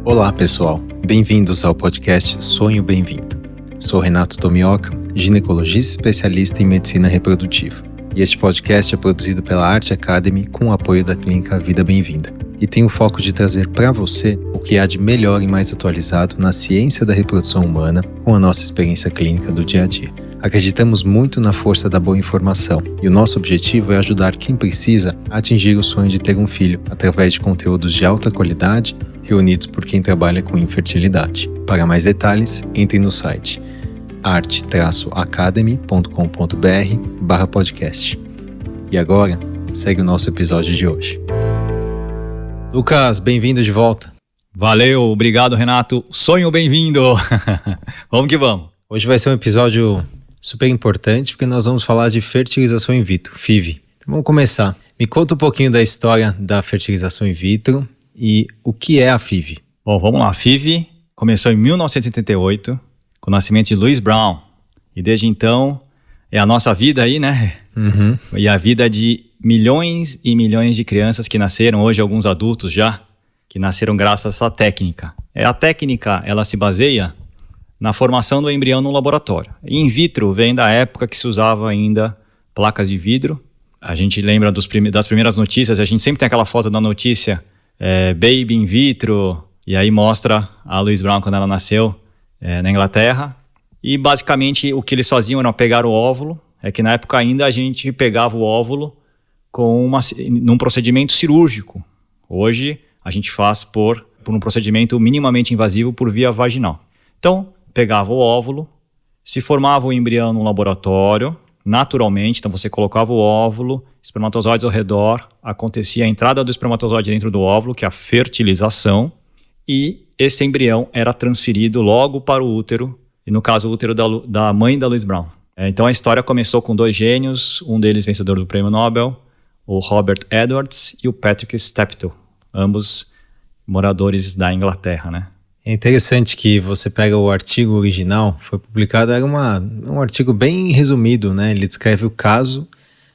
Olá pessoal, bem-vindos ao podcast Sonho Bem-vindo. Sou Renato Tomioka, ginecologista especialista em medicina reprodutiva. E este podcast é produzido pela Arte Academy com o apoio da clínica Vida Bem-vinda. E tem o foco de trazer para você o que há de melhor e mais atualizado na ciência da reprodução humana com a nossa experiência clínica do dia a dia. Acreditamos muito na força da boa informação e o nosso objetivo é ajudar quem precisa a atingir o sonho de ter um filho através de conteúdos de alta qualidade reunidos por quem trabalha com infertilidade. Para mais detalhes, entre no site arte-academy.com.br/podcast. E agora, segue o nosso episódio de hoje. Lucas, bem-vindo de volta. Valeu, obrigado Renato. Sonho bem-vindo. Vamos que vamos. Hoje vai ser um episódio super importante porque nós vamos falar de fertilização in vitro, FIV. Então vamos começar. Me conta um pouquinho da história da fertilização in vitro e o que é a FIV. Bom, vamos lá. A FIV começou em 1988 com o nascimento de Louise Brown. E desde então é a nossa vida aí, né? Uhum. E a vida de milhões e milhões de crianças que nasceram, hoje alguns adultos já, que nasceram graças a essa técnica. A técnica, ela se baseia na formação do embrião no laboratório. In vitro vem da época que se usava ainda placas de vidro. A gente lembra das primeiras notícias, a gente sempre tem aquela foto da notícia, baby in vitro, e aí mostra a Louise Brown quando ela nasceu na Inglaterra. E basicamente o que eles faziam era pegar o óvulo, que na época ainda a gente pegava o óvulo num procedimento cirúrgico. Hoje a gente faz por um procedimento minimamente invasivo por via vaginal. Então, pegava o óvulo, se formava o embrião no laboratório, naturalmente, então você colocava o óvulo, espermatozoides ao redor, acontecia a entrada do espermatozoide dentro do óvulo, que é a fertilização, e esse embrião era transferido logo para o útero, e no caso o útero da mãe da Louise Brown. Então a história começou com dois gênios, um deles vencedor do Prêmio Nobel, o Robert Edwards e o Patrick Steptoe, ambos moradores da Inglaterra, né? É interessante que você pega o artigo original, foi publicado, era um artigo bem resumido, né? Ele descreve o caso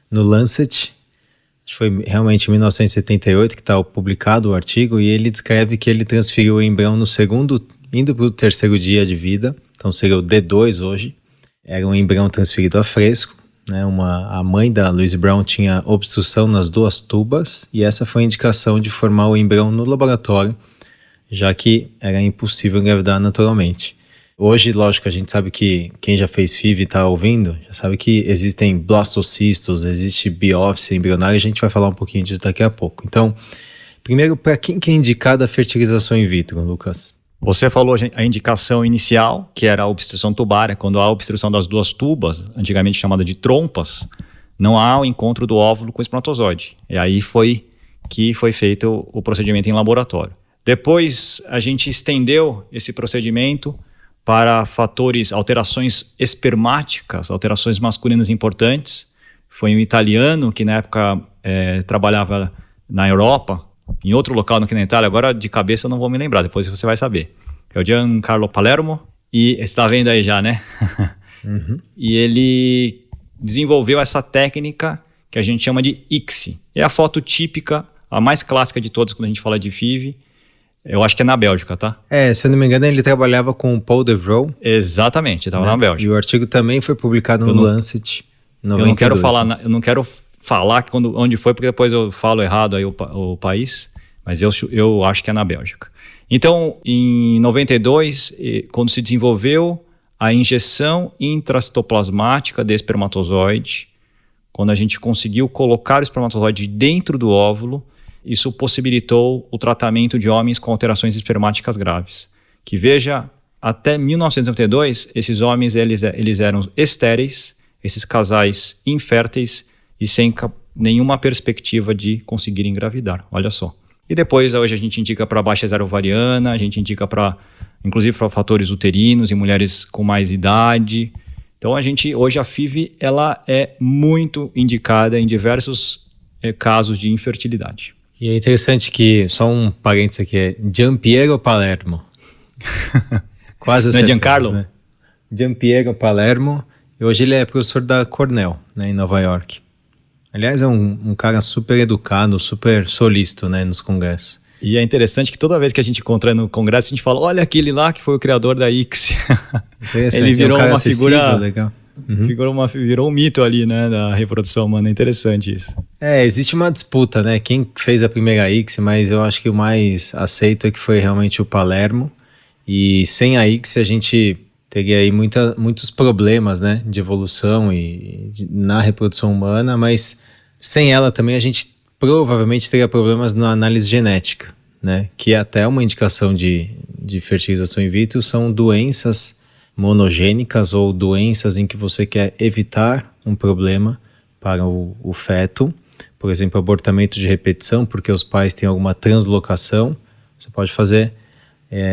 no Lancet, acho que foi realmente em 1978 que está publicado o artigo, e ele descreve que ele transferiu o embrião no segundo, indo para o terceiro dia de vida, então seria o D2 hoje, era um embrião transferido a fresco, né? A mãe da Louise Brown tinha obstrução nas duas tubas, e essa foi a indicação de formar o embrião no laboratório, já que era impossível engravidar naturalmente. Hoje, lógico, a gente sabe que quem já fez FIV e está ouvindo, já sabe que existem blastocistos, existe biópsia embrionária, a gente vai falar um pouquinho disso daqui a pouco. Então, primeiro, para quem que é indicada a fertilização in vitro, Lucas? Você falou a indicação inicial, que era a obstrução tubária, quando há obstrução das duas tubas, antigamente chamada de trompas, não há o encontro do óvulo com o espermatozoide. E aí foi que foi feito o procedimento em laboratório. Depois, a gente estendeu esse procedimento para alterações espermáticas, alterações masculinas importantes. Foi um italiano que na época trabalhava na Europa, em outro local aqui na Itália, agora de cabeça eu não vou me lembrar, depois você vai saber. É o Giancarlo Palermo, e você está vendo aí já, né? Uhum. E ele desenvolveu essa técnica que a gente chama de ICSI. É a foto típica, a mais clássica de todas quando a gente fala de FIV. Eu acho que é na Bélgica, tá? Se eu não me engano, ele trabalhava com o Paul Devereaux. Exatamente, estava na Bélgica. E o artigo também foi publicado no Lancet, 92. Eu não quero falar onde foi, porque depois eu falo errado aí o país, mas eu acho que é na Bélgica. Então, em 92, quando se desenvolveu a injeção intracitoplasmática de espermatozoide, quando a gente conseguiu colocar o espermatozoide dentro do óvulo, isso possibilitou o tratamento de homens com alterações espermáticas graves. Que veja, até 1992, esses homens eles eram estéreis, esses casais inférteis e sem nenhuma perspectiva de conseguir engravidar, olha só. E depois, hoje a gente indica para baixa ovariana, a gente indica inclusive para fatores uterinos em mulheres com mais idade. Então hoje a FIV, ela é muito indicada em diversos casos de infertilidade. E é interessante que, só um parênteses aqui, é Gianpiero Palermo. Quase acertamos, não é Giancarlo? Né? Gianpiero Palermo, e hoje ele é professor da Cornell, né, em Nova York. Aliás, é um cara super educado, super solícito, né, nos congressos. E é interessante que toda vez que a gente encontra no congresso, a gente fala, olha aquele lá que foi o criador da ICSI. Ele virou uma figura... Legal. Virou um mito ali, né, da reprodução humana. É interessante isso. Existe uma disputa, né? Quem fez a primeira ICSI, mas eu acho que o mais aceito é que foi realmente o Palermo. E sem a ICSI a gente teria aí muitos problemas, né, de evolução na reprodução humana, mas sem ela também a gente provavelmente teria problemas na análise genética, né, que é até uma indicação de fertilização in vitro, são doenças monogênicas ou doenças em que você quer evitar um problema para o feto, por exemplo, abortamento de repetição, porque os pais têm alguma translocação, você pode fazer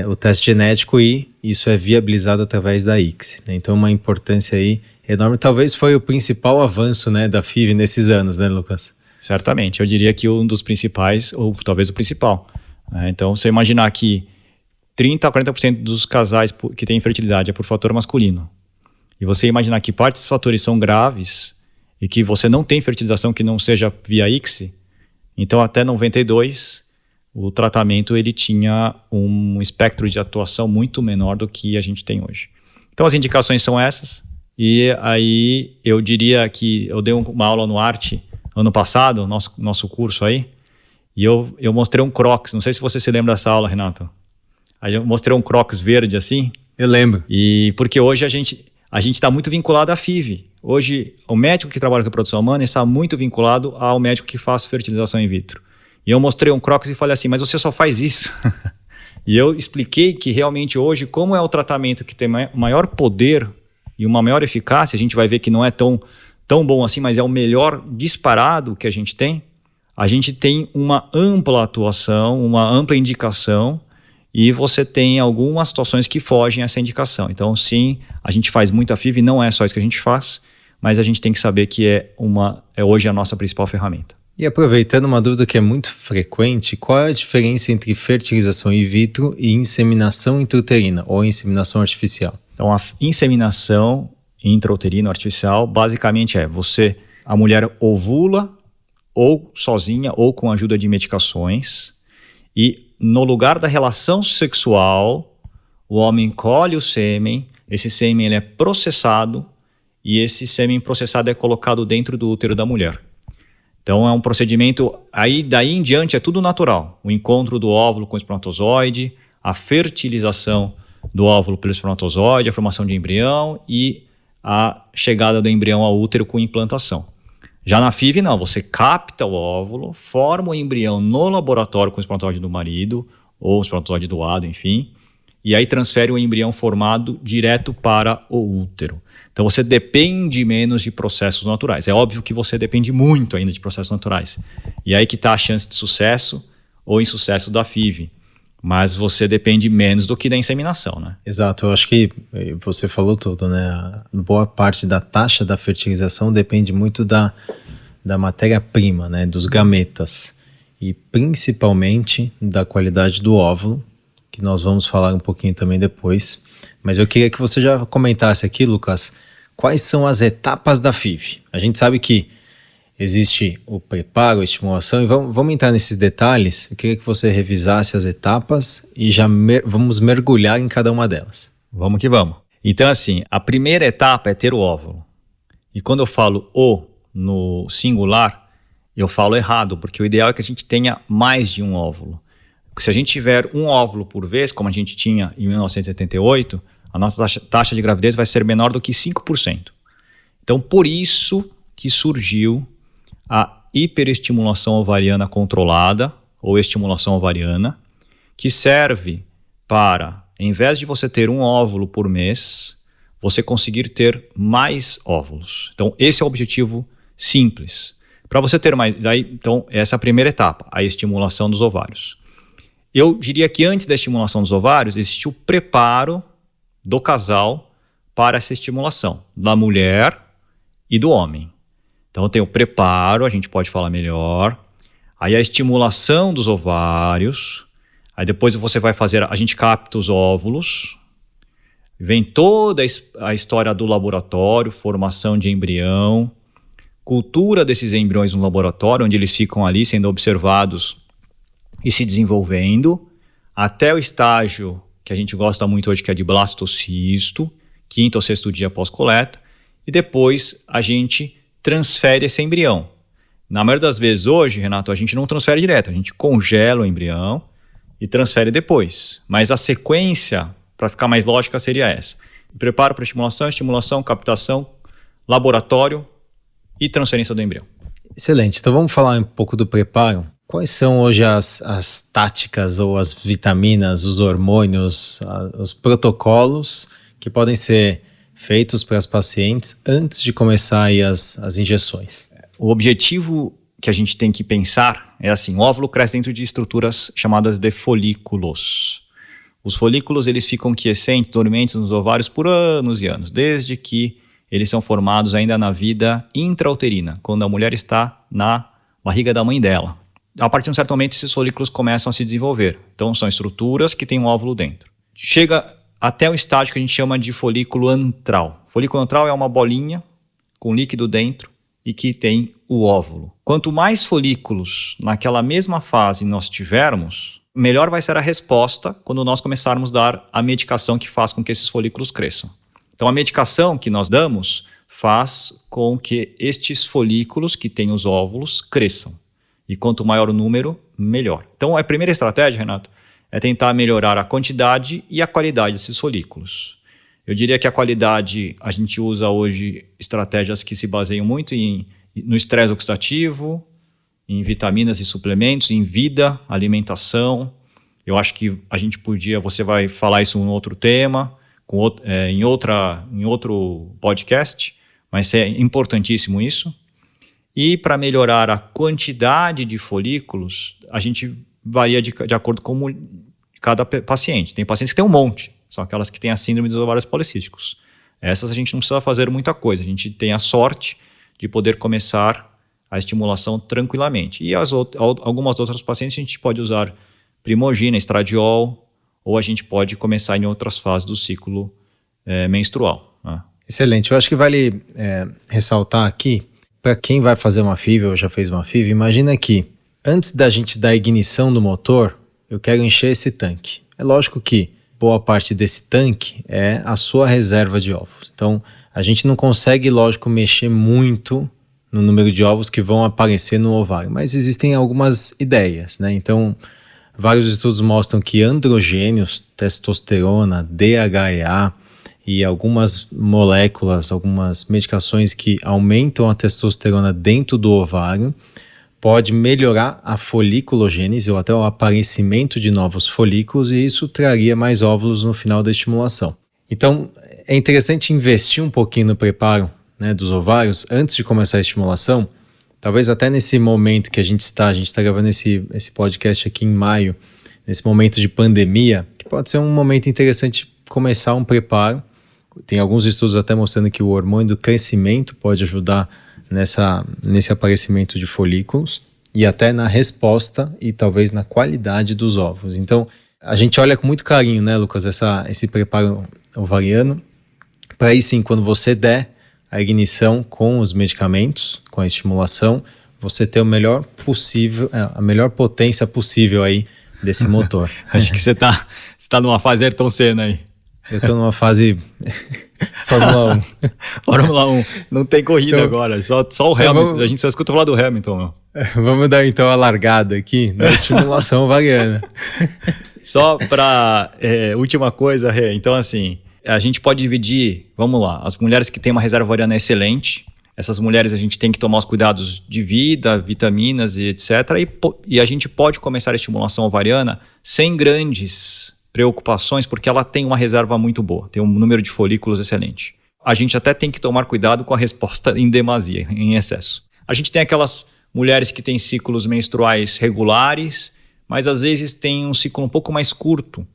o teste genético e isso é viabilizado através da ICSI, né? Então uma importância aí enorme, talvez foi o principal avanço, né, da FIV nesses anos, né, Lucas? Certamente, eu diria que um dos principais, ou talvez o principal. Então, você imaginar que 30% a 40% dos casais que têm infertilidade é por fator masculino, e você imaginar que parte desses fatores são graves e que você não tem fertilização que não seja via ICSI, então até 92 o tratamento ele tinha um espectro de atuação muito menor do que a gente tem hoje. Então as indicações são essas, e aí eu diria que eu dei uma aula no Arte ano passado, nosso curso aí, e eu mostrei um crocs, não sei se você se lembra dessa aula, Renato. Aí eu mostrei um crocs verde assim. Eu lembro. E porque hoje a gente está muito vinculado à FIV. Hoje o médico que trabalha com reprodução humana está muito vinculado ao médico que faz fertilização in vitro. E eu mostrei um crocs e falei assim, mas você só faz isso? E eu expliquei que realmente hoje, como é o tratamento que tem maior poder e uma maior eficácia, a gente vai ver que não é tão bom assim, mas é o melhor disparado que a gente tem uma ampla atuação, uma ampla indicação, e você tem algumas situações que fogem a essa indicação. Então, sim, a gente faz muita FIV, não é só isso que a gente faz, mas a gente tem que saber que é hoje a nossa principal ferramenta. E aproveitando uma dúvida que é muito frequente, qual é a diferença entre fertilização in vitro e inseminação intrauterina ou inseminação artificial? Então, a inseminação intrauterina artificial basicamente a mulher ovula ou sozinha ou com a ajuda de medicações, e no lugar da relação sexual, o homem colhe o sêmen, esse sêmen ele é processado e esse sêmen processado é colocado dentro do útero da mulher. Então é um procedimento, daí em diante é tudo natural. O encontro do óvulo com o espermatozoide, a fertilização do óvulo pelo espermatozoide, a formação de embrião e a chegada do embrião ao útero com implantação. Já na FIV não, você capta o óvulo, forma o embrião no laboratório com o espermatozoide do marido ou o espermatozoide doado, enfim, e aí transfere o embrião formado direto para o útero. Então você depende menos de processos naturais. É óbvio que você depende muito ainda de processos naturais. E aí que está a chance de sucesso ou insucesso da FIV. Mas você depende menos do que da inseminação, né? Exato, eu acho que você falou tudo, né? A boa parte da taxa da fertilização depende muito da matéria-prima, né? Dos gametas. E principalmente da qualidade do óvulo, que nós vamos falar um pouquinho também depois. Mas eu queria que você já comentasse aqui, Lucas, quais são as etapas da FIV. A gente sabe que existe o preparo, a estimulação, e vamos entrar nesses detalhes. Eu queria que você revisasse as etapas e já vamos mergulhar em cada uma delas. Vamos que vamos. Então assim, a primeira etapa é ter o óvulo. E quando eu falo no singular, eu falo errado, porque o ideal é que a gente tenha mais de um óvulo. Se a gente tiver um óvulo por vez, como a gente tinha em 1978, a nossa taxa de gravidez vai ser menor do que 5%. Então, por isso que surgiu a hiperestimulação ovariana controlada, ou estimulação ovariana, que serve para, em vez de você ter um óvulo por mês, você conseguir ter mais óvulos. Então, esse é o objetivo simples. Para você ter mais... Então, essa é a primeira etapa, a estimulação dos ovários. Eu diria que antes da estimulação dos ovários, existe o preparo do casal para essa estimulação, da mulher e do homem. Então tem o preparo, a gente pode falar melhor, aí a estimulação dos ovários, aí depois você vai fazer, a gente capta os óvulos, vem toda a história do laboratório, formação de embrião, cultura desses embriões no laboratório, onde eles ficam ali sendo observados e se desenvolvendo até o estágio que a gente gosta muito hoje, que é de blastocisto, 5º ou 6º dia pós-coleta, e depois a gente transfere esse embrião. Na maioria das vezes hoje, Renato, a gente não transfere direto, a gente congela o embrião e transfere depois. Mas a sequência, para ficar mais lógica, seria essa. Preparo para estimulação, captação, laboratório e transferência do embrião. Excelente. Então vamos falar um pouco do preparo. Quais são hoje as táticas ou as vitaminas, os hormônios, os protocolos que podem ser feitos para as pacientes antes de começar aí as injeções? O objetivo que a gente tem que pensar é assim: o óvulo cresce dentro de estruturas chamadas de folículos. Os folículos eles ficam quiescentes, dormentes nos ovários por anos e anos, desde que eles são formados ainda na vida intrauterina, quando a mulher está na barriga da mãe dela. A partir de um certo momento, esses folículos começam a se desenvolver. Então, são estruturas que têm um óvulo dentro. Chega até o estágio que a gente chama de folículo antral. O folículo antral é uma bolinha com líquido dentro e que tem o óvulo. Quanto mais folículos naquela mesma fase nós tivermos, melhor vai ser a resposta quando nós começarmos a dar a medicação que faz com que esses folículos cresçam. Então, a medicação que nós damos faz com que estes folículos que têm os óvulos cresçam. E quanto maior o número, melhor. Então, a primeira estratégia, Renato, é tentar melhorar a quantidade e a qualidade desses folículos. Eu diria que a qualidade, a gente usa hoje estratégias que se baseiam muito no estresse oxidativo, em vitaminas e suplementos, em vida, alimentação. Eu acho que a gente podia, você vai falar isso em um outro tema, em outro podcast, mas é importantíssimo isso. E para melhorar a quantidade de folículos, a gente varia de acordo com cada paciente. Tem pacientes que têm um monte, são aquelas que têm a síndrome dos ovários policísticos. Essas a gente não precisa fazer muita coisa, a gente tem a sorte de poder começar a estimulação tranquilamente. E algumas outras pacientes a gente pode usar primogina, estradiol, ou a gente pode começar em outras fases do ciclo menstrual. Né? Excelente. Eu acho que vale ressaltar aqui, para quem vai fazer uma FIV ou já fez uma FIV, imagina que antes da gente dar ignição do motor, eu quero encher esse tanque. É lógico que boa parte desse tanque é a sua reserva de ovos. Então, a gente não consegue, lógico, mexer muito no número de ovos que vão aparecer no ovário, mas existem algumas ideias, né? Então, vários estudos mostram que androgênios, testosterona, DHEA e algumas moléculas, algumas medicações que aumentam a testosterona dentro do ovário pode melhorar a foliculogênese ou até o aparecimento de novos folículos, e isso traria mais óvulos no final da estimulação. Então, é interessante investir um pouquinho no preparo, né, dos ovários antes de começar a estimulação. Talvez até nesse momento que a gente está gravando esse podcast aqui em maio, nesse momento de pandemia, que pode ser um momento interessante começar um preparo. Tem alguns estudos até mostrando que o hormônio do crescimento pode ajudar nesse aparecimento de folículos e até na resposta e talvez na qualidade dos ovos. Então, a gente olha com muito carinho, né, Lucas, esse preparo ovariano, para aí sim, quando você der a ignição com os medicamentos, com a estimulação, você ter o melhor possível, a melhor potência possível aí desse motor. Acho que você tá numa fase Ayrton Senna aí. Eu tô numa fase Fórmula 1. Fórmula 1. Não tem corrida então, agora, só o Hamilton. A gente só escuta falar do Hamilton, meu. Vamos dar então a largada aqui na estimulação ovariana. Só para última coisa, Rê. Então, assim, a gente pode dividir, vamos lá, as mulheres que têm uma reserva ovariana excelente. Essas mulheres a gente tem que tomar os cuidados de vida, vitaminas e etc. E a gente pode começar a estimulação ovariana sem grandes preocupações, porque ela tem uma reserva muito boa, tem um número de folículos excelente. A gente até tem que tomar cuidado com a resposta em demasia, em excesso. A gente tem aquelas mulheres que têm ciclos menstruais regulares, mas às vezes tem um ciclo um pouco mais curto,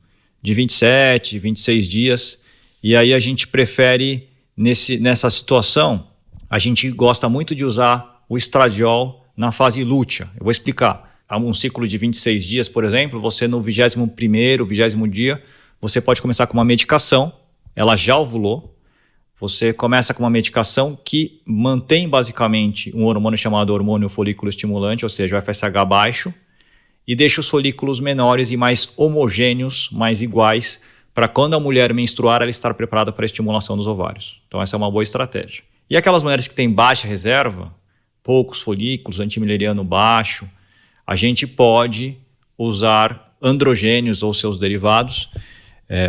de 27, 26 dias, e aí a gente prefere, nessa situação, a gente gosta muito de usar o estradiol na fase lútea. Eu vou explicar. Há um ciclo de 26 dias, por exemplo, você no 21º, 20º dia, você pode começar com uma medicação, ela já ovulou, você começa com uma medicação que mantém basicamente um hormônio chamado hormônio folículo estimulante, ou seja, o FSH baixo, e deixa os folículos menores e mais homogêneos, mais iguais, para quando a mulher menstruar, ela estar preparada para a estimulação dos ovários. Então essa é uma boa estratégia. E aquelas mulheres que têm baixa reserva, poucos folículos, antimileriano baixo, a gente pode usar androgênios ou seus derivados,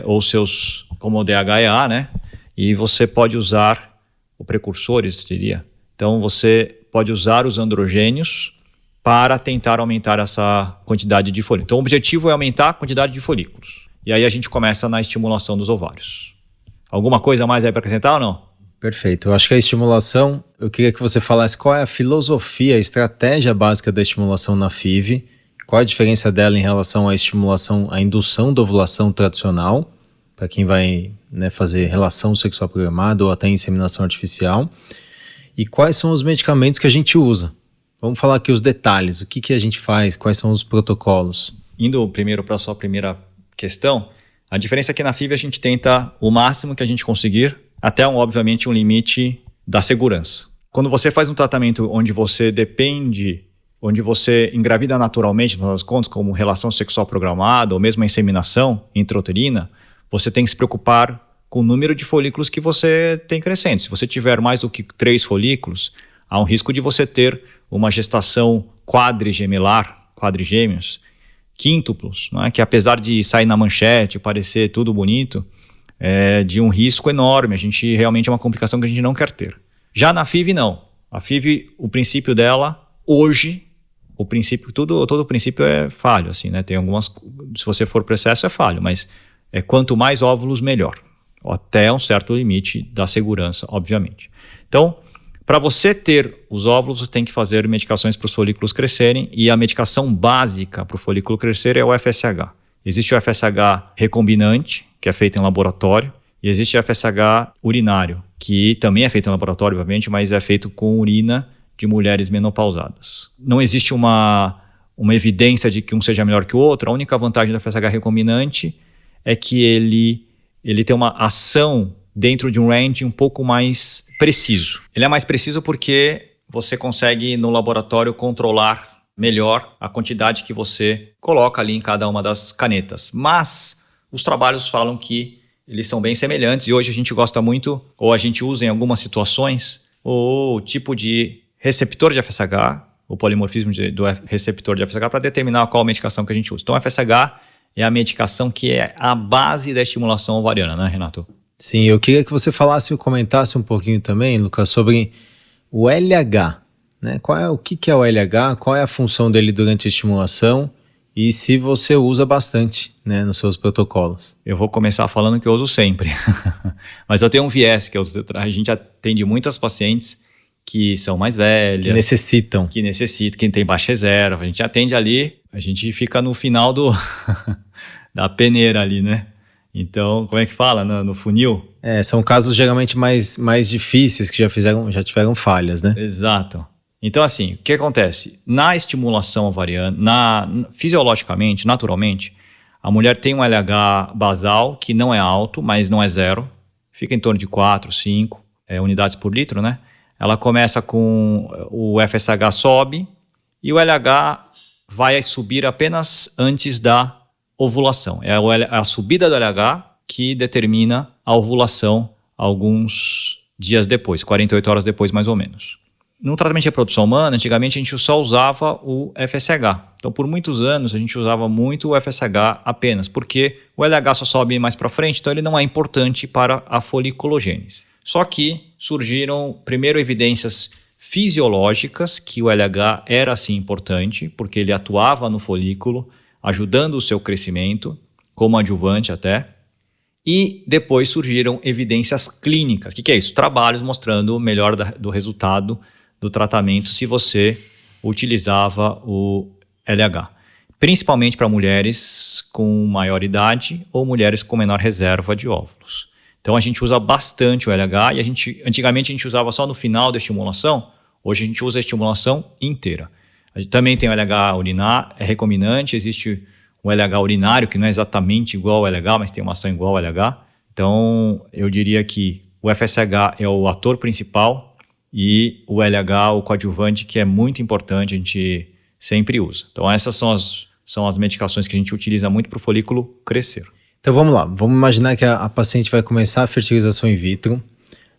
ou seus, como o DHEA, né? E você pode usar precursores, diria. Então você pode usar os androgênios para tentar aumentar essa quantidade de folículos. Então o objetivo é aumentar a quantidade de folículos. E aí a gente começa na estimulação dos ovários. Alguma coisa mais aí para acrescentar ou não? Perfeito. Eu acho que a estimulação, eu queria que você falasse qual é a filosofia, a estratégia básica da estimulação na FIV, qual a diferença dela em relação à estimulação, à indução da ovulação tradicional, para quem vai, né, fazer relação sexual programada ou até inseminação artificial, e quais são os medicamentos que a gente usa. Vamos falar aqui os detalhes, o que a gente faz, quais são os protocolos. Indo primeiro para a sua primeira questão, a diferença é que na FIV a gente tenta o máximo que a gente conseguir, até obviamente um limite da segurança. Quando você faz um tratamento onde você depende, onde você engravida naturalmente, no final das contas, como relação sexual programada ou mesmo a inseminação intrauterina, você tem que se preocupar com o número de folículos que você tem crescendo. Se você tiver mais do que 3 folículos, há um risco de você ter uma gestação quadrigemelar, quadrigêmeos, quíntuplos, não é? Que apesar de sair na manchete, parecer tudo bonito, é de um risco enorme. A gente realmente é uma complicação que a gente não quer ter. Já na FIV, não. A FIV, o princípio dela, hoje, o princípio, todo o princípio é falho, assim, né? Tem algumas, se você for para excesso é falho, mas quanto mais óvulos, melhor. Até um certo limite da segurança, obviamente. Então, para você ter os óvulos, você tem que fazer medicações para os folículos crescerem, e a medicação básica para o folículo crescer é o FSH. Existe o FSH recombinante, que é feito em laboratório, e existe o FSH urinário, que também é feito em laboratório, obviamente, mas é feito com urina de mulheres menopausadas. Não existe uma evidência de que um seja melhor que o outro. A única vantagem do FSH recombinante é que ele tem uma ação dentro de um range um pouco mais preciso. Ele é mais preciso porque você consegue no laboratório controlar melhor a quantidade que você coloca ali em cada uma das canetas. Mas os trabalhos falam que eles são bem semelhantes, e hoje a gente gosta muito, ou a gente usa em algumas situações, o tipo de receptor de FSH, o polimorfismo do receptor de FSH, para determinar qual medicação que a gente usa. Então, o FSH é a medicação que é a base da estimulação ovariana, né, Renato? Sim, eu queria que você falasse e comentasse um pouquinho também, Lucas, sobre o LH, né? O que é o LH, qual é a função dele durante a estimulação e se você usa bastante, né, nos seus protocolos. Eu vou começar falando que eu uso sempre, mas eu tenho um viés, que a gente atende muitas pacientes que são mais velhas. Que necessitam, quem tem baixa reserva. A gente atende ali, a gente fica no final da peneira ali, né? Então, como é que fala no funil? São casos geralmente mais difíceis, que já tiveram falhas, né? Exato. Então, assim, o que acontece? Na estimulação ovariana, fisiologicamente, naturalmente, a mulher tem um LH basal que não é alto, mas não é zero. Fica em torno de 4, 5 unidades por litro, né? Ela começa com o FSH sobe e o LH vai subir apenas antes da ovulação. É a subida do LH que determina a ovulação alguns dias depois, 48 horas depois mais ou menos. No tratamento de reprodução humana, antigamente a gente só usava o FSH. Então, por muitos anos, a gente usava muito o FSH apenas, porque o LH só sobe mais para frente, então ele não é importante para a foliculogênese. Só que surgiram, primeiro, evidências fisiológicas que o LH era, sim, importante, porque ele atuava no folículo, ajudando o seu crescimento, como adjuvante até. E depois surgiram evidências clínicas. O que é isso? Trabalhos mostrando o melhor do resultado do tratamento se você utilizava o LH. Principalmente para mulheres com maior idade ou mulheres com menor reserva de óvulos. Então a gente usa bastante o LH e antigamente a gente usava só no final da estimulação, hoje a gente usa a estimulação inteira. A gente também tem o LH urinário, é recombinante, existe o LH urinário, que não é exatamente igual ao LH, mas tem uma ação igual ao LH. Então eu diria que o FSH é o ator principal e o LH, o coadjuvante, que é muito importante, a gente sempre usa. Então essas são são as medicações que a gente utiliza muito para o folículo crescer. Então vamos lá, vamos imaginar que a paciente vai começar a fertilização in vitro.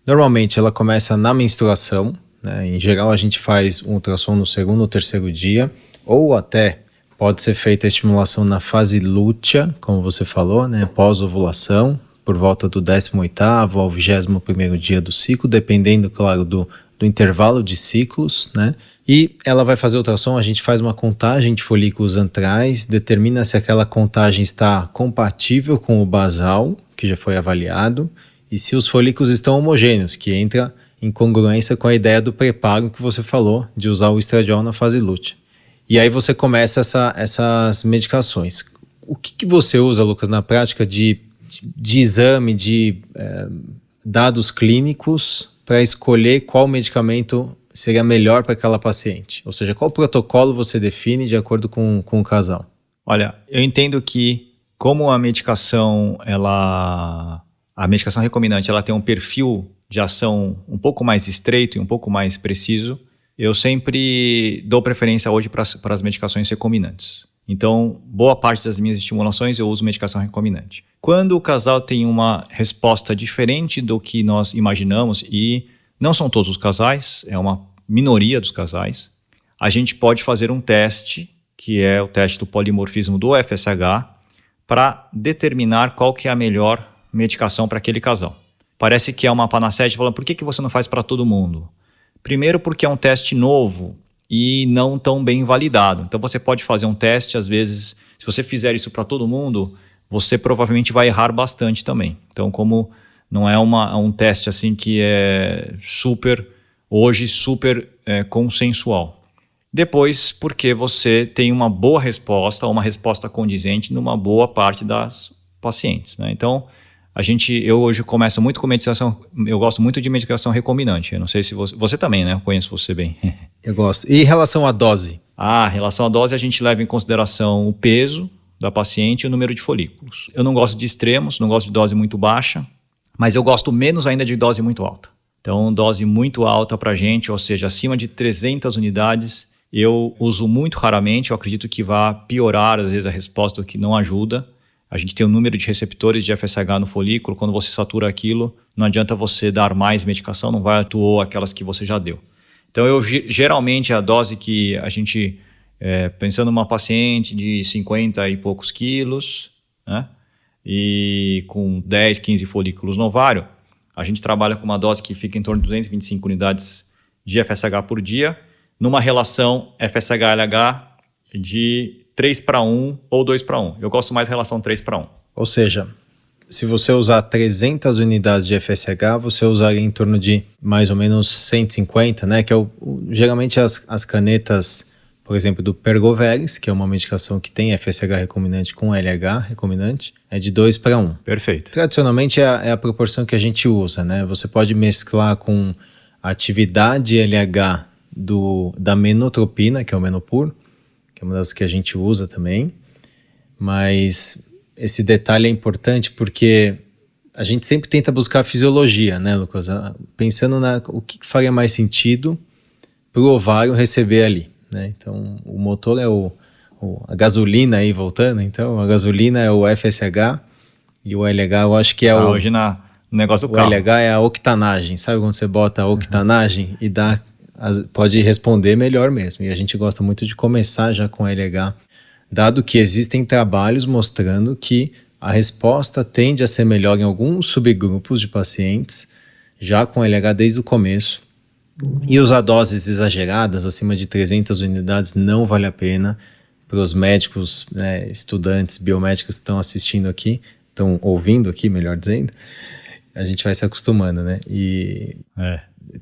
Normalmente ela começa na menstruação, né? Em geral a gente faz um ultrassom no segundo ou terceiro dia, ou até pode ser feita a estimulação na fase lútea, como você falou, né? Pós-ovulação, por volta do 18º ao 21º dia do ciclo, dependendo, claro, do intervalo de ciclos, né? E ela vai fazer ultrassom, a gente faz uma contagem de folículos antrais, determina se aquela contagem está compatível com o basal, que já foi avaliado, e se os folículos estão homogêneos, que entra em congruência com a ideia do preparo que você falou, de usar o estradiol na fase lútea. E aí você começa essas medicações. O que você usa, Lucas, na prática de exame, de dados clínicos para escolher qual medicamento seria melhor para aquela paciente? Ou seja, qual protocolo você define de acordo com o casal? Olha, eu entendo que como a medicação recombinante ela tem um perfil de ação um pouco mais estreito e um pouco mais preciso, eu sempre dou preferência hoje para as medicações recombinantes. Então, boa parte das minhas estimulações eu uso medicação recombinante. Quando o casal tem uma resposta diferente do que nós imaginamos, e não são todos os casais, é uma minoria dos casais, a gente pode fazer um teste, que é o teste do polimorfismo do FSH, para determinar qual que é a melhor medicação para aquele casal. Parece que é uma panaceia, falando, por que você não faz para todo mundo? Primeiro porque é um teste novo e não tão bem validado. Então você pode fazer um teste, às vezes, se você fizer isso para todo mundo, você provavelmente vai errar bastante também. Então, como não é um teste assim que é super consensual. Depois, porque você tem uma boa resposta, uma resposta condizente numa boa parte das pacientes, né? Então, eu hoje começo muito com medicação, eu gosto muito de medicação recombinante. Eu não sei se você também, né? Eu conheço você bem. Eu gosto. E em relação à dose? Em relação à dose, a gente leva em consideração o peso da paciente e o número de folículos. Eu não gosto de extremos, não gosto de dose muito baixa, mas eu gosto menos ainda de dose muito alta. Então, dose muito alta para a gente, ou seja, acima de 300 unidades, eu uso muito raramente. Eu acredito que vai piorar, às vezes, a resposta, o que não ajuda. A gente tem um número de receptores de FSH no folículo. Quando você satura aquilo, não adianta você dar mais medicação, não vai atuar aquelas que você já deu. Então, geralmente, a dose que a gente, pensando numa paciente de 50 e poucos quilos, né, e com 10, 15 folículos no ovário, a gente trabalha com uma dose que fica em torno de 225 unidades de FSH por dia, numa relação FSH-LH de 3:1 ou 2:1. Eu gosto mais da relação 3:1. Ou seja, se você usar 300 unidades de FSH, você usaria em torno de mais ou menos 150, né? Que é geralmente as canetas, por exemplo, do Pergoveris, que é uma medicação que tem FSH recombinante com LH recombinante, é de 2:1. Perfeito. Tradicionalmente é a proporção que a gente usa, né? Você pode mesclar com a atividade LH da menotropina, que é o Menopur, que é uma das que a gente usa também, mas esse detalhe é importante porque a gente sempre tenta buscar a fisiologia, né, Lucas? Pensando o que faria mais sentido para o ovário receber ali, né? Então, o motor é a gasolina aí voltando, então a gasolina é o FSH e o LH eu acho que é hoje no negócio do carro. O LH é a octanagem, sabe quando você bota a octanagem e pode responder melhor mesmo, e a gente gosta muito de começar já com LH, dado que existem trabalhos mostrando que a resposta tende a ser melhor em alguns subgrupos de pacientes, já com LH desde o começo, e usar doses exageradas, acima de 300 unidades, não vale a pena para os médicos, né, estudantes, biomédicos que estão assistindo aqui, estão ouvindo aqui, melhor dizendo, a gente vai se acostumando, né, e...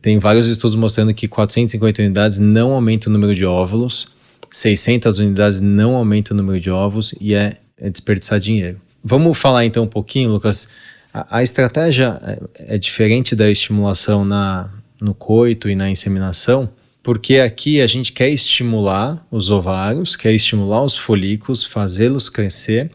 Tem vários estudos mostrando que 450 unidades não aumenta o número de óvulos, 600 unidades não aumenta o número de ovos e é desperdiçar dinheiro. Vamos falar então um pouquinho, Lucas. A estratégia é diferente da estimulação no coito e na inseminação, porque aqui a gente quer estimular os ovários, quer estimular os folículos, fazê-los crescer,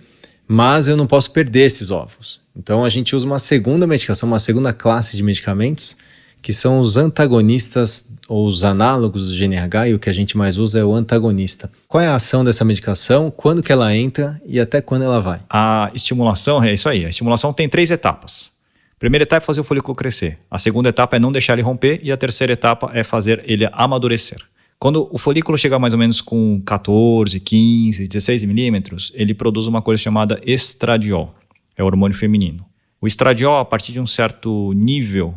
mas eu não posso perder esses ovos. Então a gente usa uma segunda medicação, uma segunda classe de medicamentos, que são os antagonistas ou os análogos do GNRH, e o que a gente mais usa é o antagonista. Qual é a ação dessa medicação, quando que ela entra e até quando ela vai? A estimulação, é isso aí, a estimulação tem 3 etapas. A primeira etapa é fazer o folículo crescer, a segunda etapa é não deixar ele romper e a terceira etapa é fazer ele amadurecer. Quando o folículo chega mais ou menos com 14, 15, 16 milímetros, ele produz uma coisa chamada estradiol, é o hormônio feminino. O estradiol, a partir de um certo nível,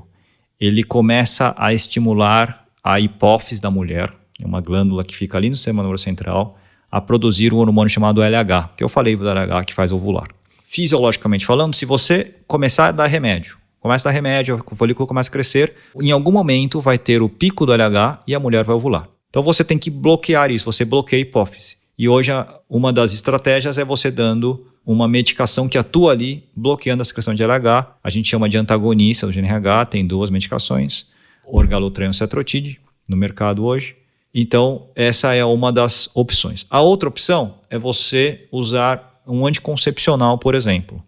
ele começa a estimular a hipófise da mulher, é uma glândula que fica ali no sistema nervoso central, a produzir um hormônio chamado LH, que eu falei do LH que faz ovular. Fisiologicamente falando, se você começar a dar remédio, o folículo começa a crescer, em algum momento vai ter o pico do LH e a mulher vai ovular. Então você tem que bloquear isso, você bloqueia a hipófise. E hoje uma das estratégias é você dando uma medicação que atua ali, bloqueando a secreção de LH. A gente chama de antagonista do GNRH, tem 2 medicações, orgalutran e cetrotide, no mercado hoje. Então essa é uma das opções. A outra opção é você usar um anticoncepcional, por exemplo.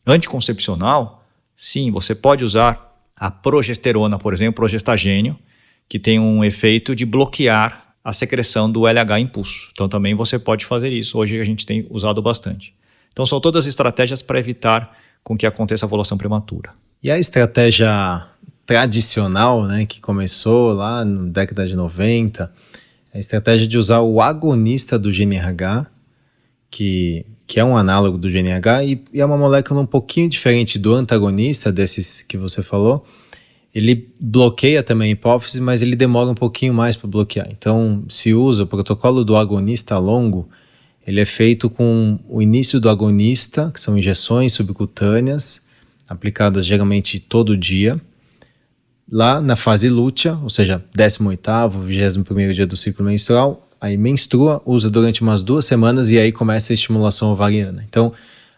Anticoncepcional, sim, você pode usar a progesterona, por exemplo, progestagênio, que tem um efeito de bloquear a secreção do LH impulso. Então também você pode fazer isso. Hoje a gente tem usado bastante. Então são todas estratégias para evitar com que aconteça a ovulação prematura. E a estratégia tradicional, né, que começou lá na década de 90, a estratégia de usar o agonista do GNRH, que é um análogo do GNRH e é uma molécula um pouquinho diferente do antagonista desses que você falou. Ele bloqueia também a hipófise, mas ele demora um pouquinho mais para bloquear. Então, se usa o protocolo do agonista longo, ele é feito com o início do agonista, que são injeções subcutâneas, aplicadas geralmente todo dia, lá na fase lútea, ou seja, 18º, 21º dia do ciclo menstrual, aí menstrua, usa durante umas 2 semanas e aí começa a estimulação ovariana. Então,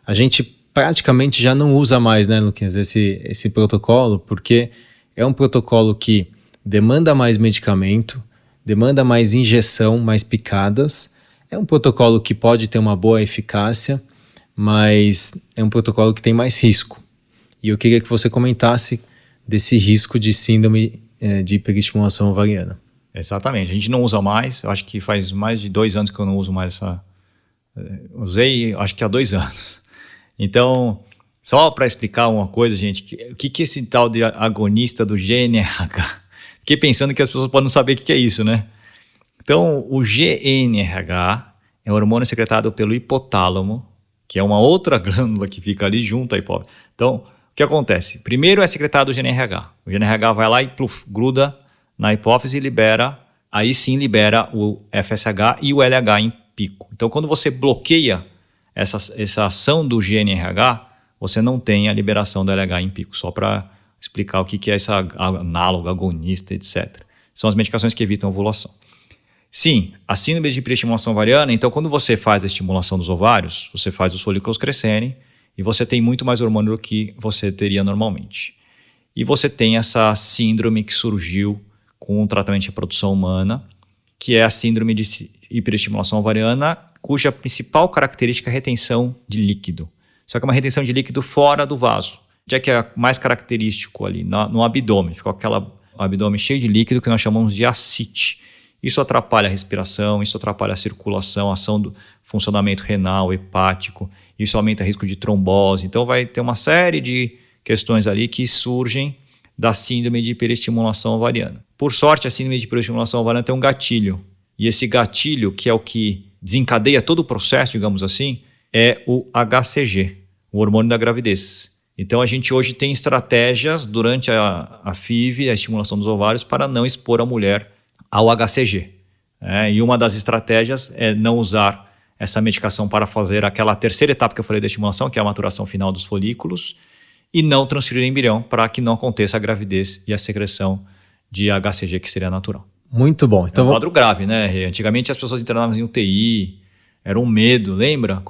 a gente praticamente já não usa mais, né, Luquinhas, esse protocolo, porque é um protocolo que demanda mais medicamento, demanda mais injeção, mais picadas. É um protocolo que pode ter uma boa eficácia, mas é um protocolo que tem mais risco. E eu queria que você comentasse desse risco de síndrome de hiperestimulação ovariana. Exatamente, a gente não usa mais, eu acho que faz mais de 2 anos que eu não uso mais essa... Usei, acho que há 2 anos. Então, só para explicar uma coisa, gente, o que é esse tal de agonista do GNRH? Fiquei pensando que as pessoas podem não saber o que é isso, né? Então, o GNRH é um hormônio secretado pelo hipotálamo, que é uma outra glândula que fica ali junto à hipófise. Então, o que acontece? Primeiro é secretado o GNRH. O GNRH vai lá e gruda na hipófise e libera, aí sim libera o FSH e o LH em pico. Então, quando você bloqueia essa ação do GNRH, você não tem a liberação do LH em pico, só para explicar o que é essa análogo, agonista, etc. São as medicações que evitam a ovulação. Sim, a síndrome de hiperestimulação ovariana, então quando você faz a estimulação dos ovários, você faz os folículos crescerem e você tem muito mais hormônio do que você teria normalmente. E você tem essa síndrome que surgiu com o tratamento de reprodução humana, que é a síndrome de hiperestimulação ovariana, cuja principal característica é a retenção de líquido. Só que é uma retenção de líquido fora do vaso, já que é mais característico ali no abdômen. Ficou aquele abdômen cheio de líquido que nós chamamos de ascite. Isso atrapalha a respiração, isso atrapalha a circulação, a ação do funcionamento renal, hepático, isso aumenta o risco de trombose. Então vai ter uma série de questões ali que surgem da síndrome de hiperestimulação ovariana. Por sorte, a síndrome de hiperestimulação ovariana tem um gatilho. E esse gatilho, que é o que desencadeia todo o processo, digamos assim, é o HCG, o hormônio da gravidez. Então a gente hoje tem estratégias durante a FIV, a estimulação dos ovários, para não expor a mulher ao HCG. E uma das estratégias é não usar essa medicação para fazer aquela terceira etapa que eu falei da estimulação, que é a maturação final dos folículos, e não transferir embrião para que não aconteça a gravidez e a secreção de HCG, que seria natural. Muito bom. Então, é um quadro grave, né? Antigamente as pessoas internavam em UTI, era um medo, lembra?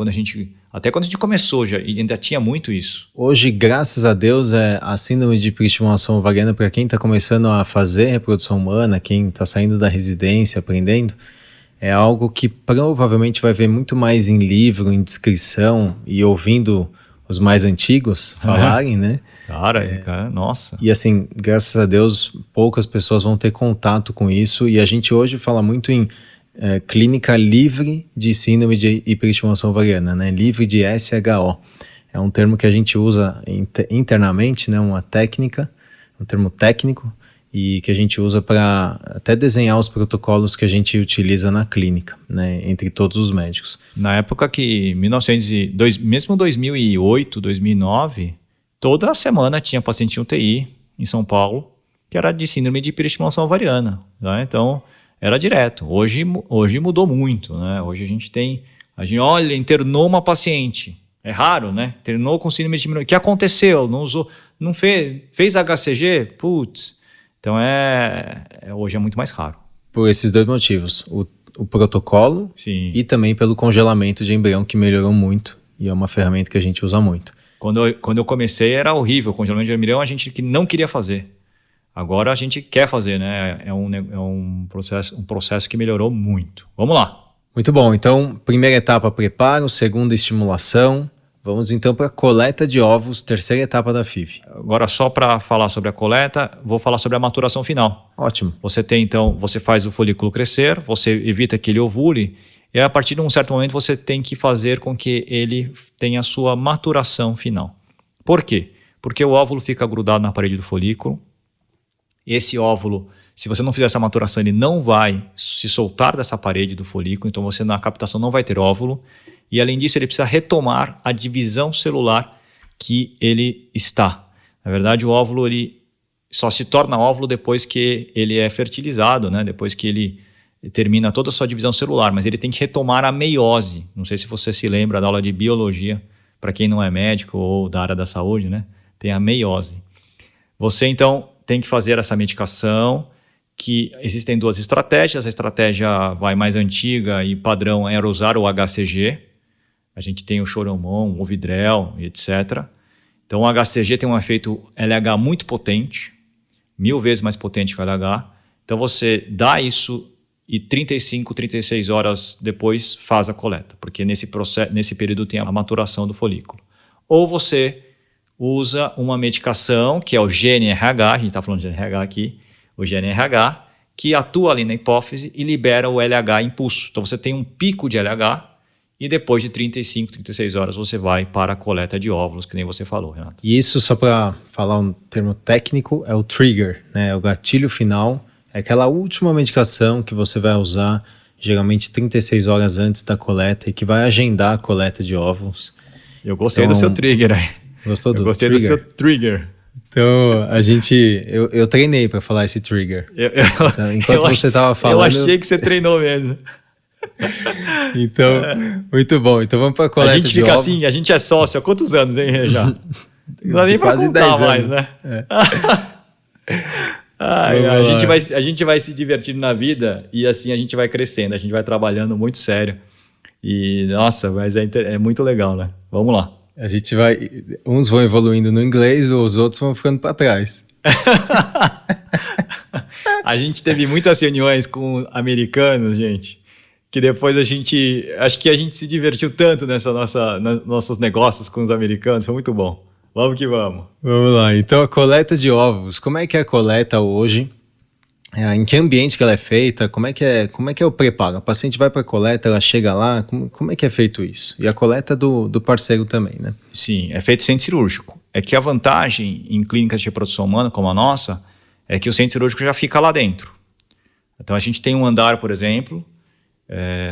Até quando a gente começou, ainda tinha muito isso. Hoje, graças a Deus, a síndrome de hiperestimulação ovariana, para quem está começando a fazer reprodução humana, quem está saindo da residência, aprendendo, é algo que provavelmente vai ver muito mais em livro, em descrição e ouvindo os mais antigos falarem, né? Cara, nossa. E assim, graças a Deus, poucas pessoas vão ter contato com isso. E a gente hoje fala muito em clínica livre de síndrome de hiperestimulação ovariana, né? Livre de SHO. É um termo que a gente usa internamente, né? Uma técnica, um termo técnico, e que a gente usa para até desenhar os protocolos que a gente utiliza na clínica, né? Entre todos os médicos. Na época que, mesmo 2008, 2009, toda semana tinha paciente em UTI em São Paulo que era de síndrome de hiperestimulação ovariana, né? Então, era direto. Hoje mudou muito, né? Hoje a gente olha, internou uma paciente. É raro, né? Internou com síndrome de hiperestimulação. O que aconteceu? Não usou, não fez HCG? Putz. Então, hoje é muito mais raro. Por esses dois motivos. O protocolo. Sim. E também pelo congelamento de embrião, que melhorou muito. E é uma ferramenta que a gente usa muito. Quando eu comecei era horrível. O congelamento de embrião a gente que não queria fazer. Agora a gente quer fazer, né? É um processo que melhorou muito. Vamos lá. Muito bom. Então, primeira etapa, preparo. Segunda, estimulação. Vamos então para a coleta de ovos, terceira etapa da FIV. Agora, só para falar sobre a coleta, vou falar sobre a maturação final. Ótimo. Você faz o folículo crescer, você evita que ele ovule, e a partir de um certo momento você tem que fazer com que ele tenha a sua maturação final. Por quê? Porque o óvulo fica grudado na parede do folículo. Esse óvulo, se você não fizer essa maturação, ele não vai se soltar dessa parede do folículo, então você na captação não vai ter óvulo. E além disso, ele precisa retomar a divisão celular que ele está. Na verdade, o óvulo ele só se torna óvulo depois que ele é fertilizado, né? Depois que ele termina toda a sua divisão celular, mas ele tem que retomar a meiose. Não sei se você se lembra da aula de biologia, para quem não é médico ou da área da saúde, né? Tem a meiose. Você, então, tem que fazer essa medicação, que existem duas estratégias. A estratégia mais antiga e padrão era usar o HCG. A gente tem o Choromon, o Vidrel, etc. Então, o HCG tem um efeito LH muito potente, 1000 vezes mais potente que o LH. Então, você dá isso e 35, 36 horas depois faz a coleta, porque nesse período tem a maturação do folículo. Ou você usa uma medicação, que é o GNRH, a gente está falando de GNRH aqui, o GNRH, que atua ali na hipófise e libera o LH impulso. Então, você tem um pico de LH, e depois de 35, 36 horas você vai para a coleta de óvulos, que nem você falou, Renato. E isso, só para falar um termo técnico, é o trigger, né? É o gatilho final, é aquela última medicação que você vai usar geralmente 36 horas antes da coleta e que vai agendar a coleta de óvulos. Eu gostei do seu trigger aí. Gostou do gostei trigger? do seu trigger. Então, eu treinei para falar esse trigger. Então, enquanto você estava falando... Eu achei que você treinou mesmo. Então, muito bom. Então vamos para a coleta de óvulos. A gente fica assim, a gente é sócio há quantos anos, hein, já? Não dá nem para contar mais, né? A gente vai se divertindo na vida e assim a gente vai crescendo, a gente vai trabalhando muito sério. E, nossa, mas é muito legal, né? Vamos lá. A gente uns vão evoluindo no inglês, os outros vão ficando para trás. A gente teve muitas reuniões com americanos, gente, que depois acho que a gente se divertiu tanto nossos negócios com os americanos, foi muito bom. Vamos que vamos. Vamos lá, então a coleta de ovos, como é que é a coleta hoje? Em que ambiente que ela é feita? Como é que é o preparo? A paciente vai para a coleta, ela chega lá, como é que é feito isso? E a coleta do parceiro também, né? Sim, é feito centro cirúrgico. É que a vantagem em clínicas de reprodução humana como a nossa é que o centro cirúrgico já fica lá dentro. Então a gente tem um andar, por exemplo,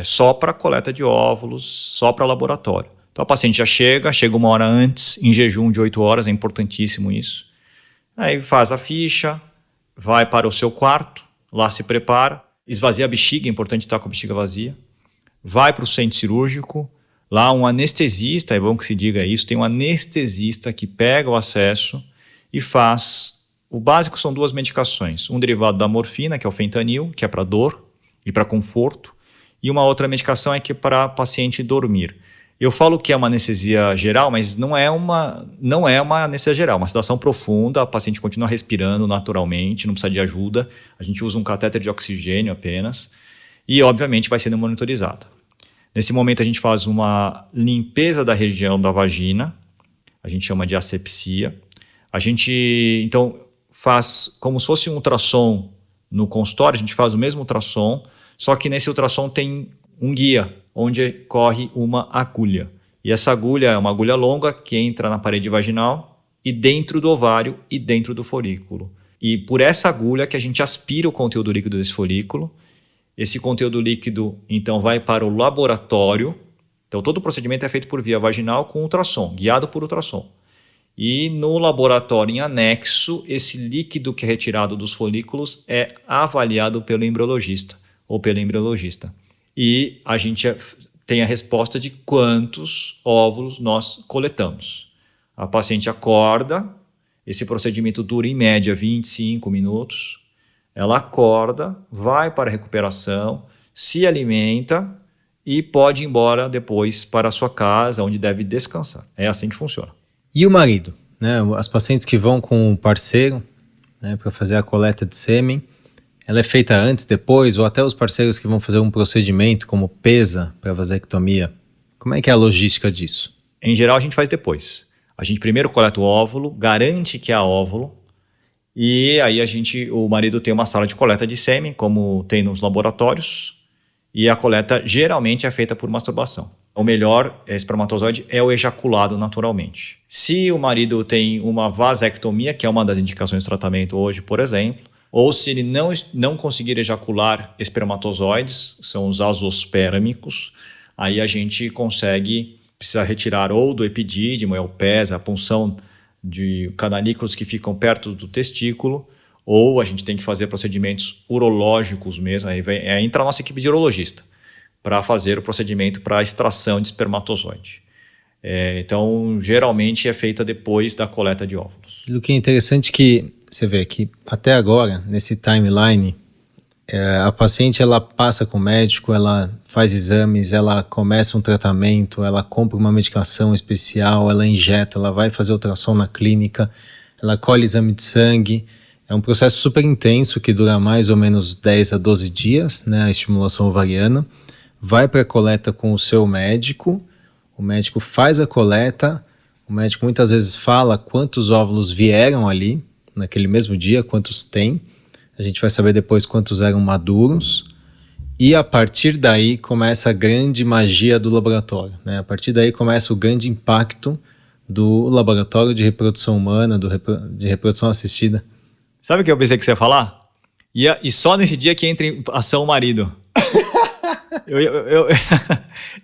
só para coleta de óvulos, só para laboratório. Então a paciente já chega 1 hora antes, em jejum de 8 horas, é importantíssimo isso. Aí faz a ficha, vai para o seu quarto, lá se prepara, esvazia a bexiga, é importante estar com a bexiga vazia, vai para o centro cirúrgico, lá um anestesista, é bom que se diga isso, tem um anestesista que pega o acesso e faz, o básico são 2 medicações, um derivado da morfina, que é o fentanil, que é para dor e para conforto, e uma outra medicação é que é para paciente dormir. Eu falo que é uma anestesia geral, mas não é uma anestesia geral, uma sedação profunda, a paciente continua respirando naturalmente, não precisa de ajuda, a gente usa um catéter de oxigênio apenas e obviamente vai sendo monitorizada. Nesse momento a gente faz uma limpeza da região da vagina, a gente chama de asepsia. A gente, então, faz como se fosse um ultrassom no consultório, a gente faz o mesmo ultrassom, só que nesse ultrassom tem um guia, onde corre uma agulha. E essa agulha é uma agulha longa que entra na parede vaginal e dentro do ovário e dentro do folículo. E por essa agulha que a gente aspira o conteúdo líquido desse folículo. Esse conteúdo líquido, então, vai para o laboratório. Então, todo o procedimento é feito por via vaginal com ultrassom, guiado por ultrassom. E no laboratório em anexo, esse líquido que é retirado dos folículos é avaliado pelo embriologista ou pela embriologista. E a gente tem a resposta de quantos óvulos nós coletamos. A paciente acorda, esse procedimento dura em média 25 minutos, ela acorda, vai para a recuperação, se alimenta e pode ir embora depois para a sua casa, onde deve descansar. É assim que funciona. E o marido, né? As pacientes que vão com o parceiro, né, para fazer a coleta de sêmen, ela é feita antes, depois, ou até os parceiros que vão fazer um procedimento como pesa para vasectomia. Como é que é a logística disso? Em geral, a gente faz depois. A gente primeiro coleta o óvulo, garante que há óvulo, e aí o marido tem uma sala de coleta de sêmen, como tem nos laboratórios, e a coleta geralmente é feita por masturbação. O melhor espermatozoide é o ejaculado naturalmente. Se o marido tem uma vasectomia, que é uma das indicações de tratamento hoje, por exemplo, ou se ele não conseguir ejacular espermatozoides, são os azospérmicos, aí a gente precisa retirar ou do epidídimo, é o PES, a punção de cananículos que ficam perto do testículo, ou a gente tem que fazer procedimentos urológicos mesmo, aí entra a nossa equipe de urologista para fazer o procedimento para extração de espermatozoide. Então, geralmente é feita depois da coleta de óvulos. O que é interessante que você vê que até agora, nesse timeline, a paciente ela passa com o médico, ela faz exames, ela começa um tratamento, ela compra uma medicação especial, ela injeta, ela vai fazer ultrassom na clínica, ela colhe exame de sangue. É um processo super intenso que dura mais ou menos 10 a 12 dias, né, a estimulação ovariana. Vai para a coleta com o seu médico, o médico faz a coleta, o médico muitas vezes fala quantos óvulos vieram ali, naquele mesmo dia, quantos tem. A gente vai saber depois quantos eram maduros. E a partir daí começa a grande magia do laboratório, né? A partir daí começa o grande impacto do laboratório de reprodução humana, de reprodução assistida. Sabe o que eu pensei que você ia falar? E só nesse dia que entra em ação o marido.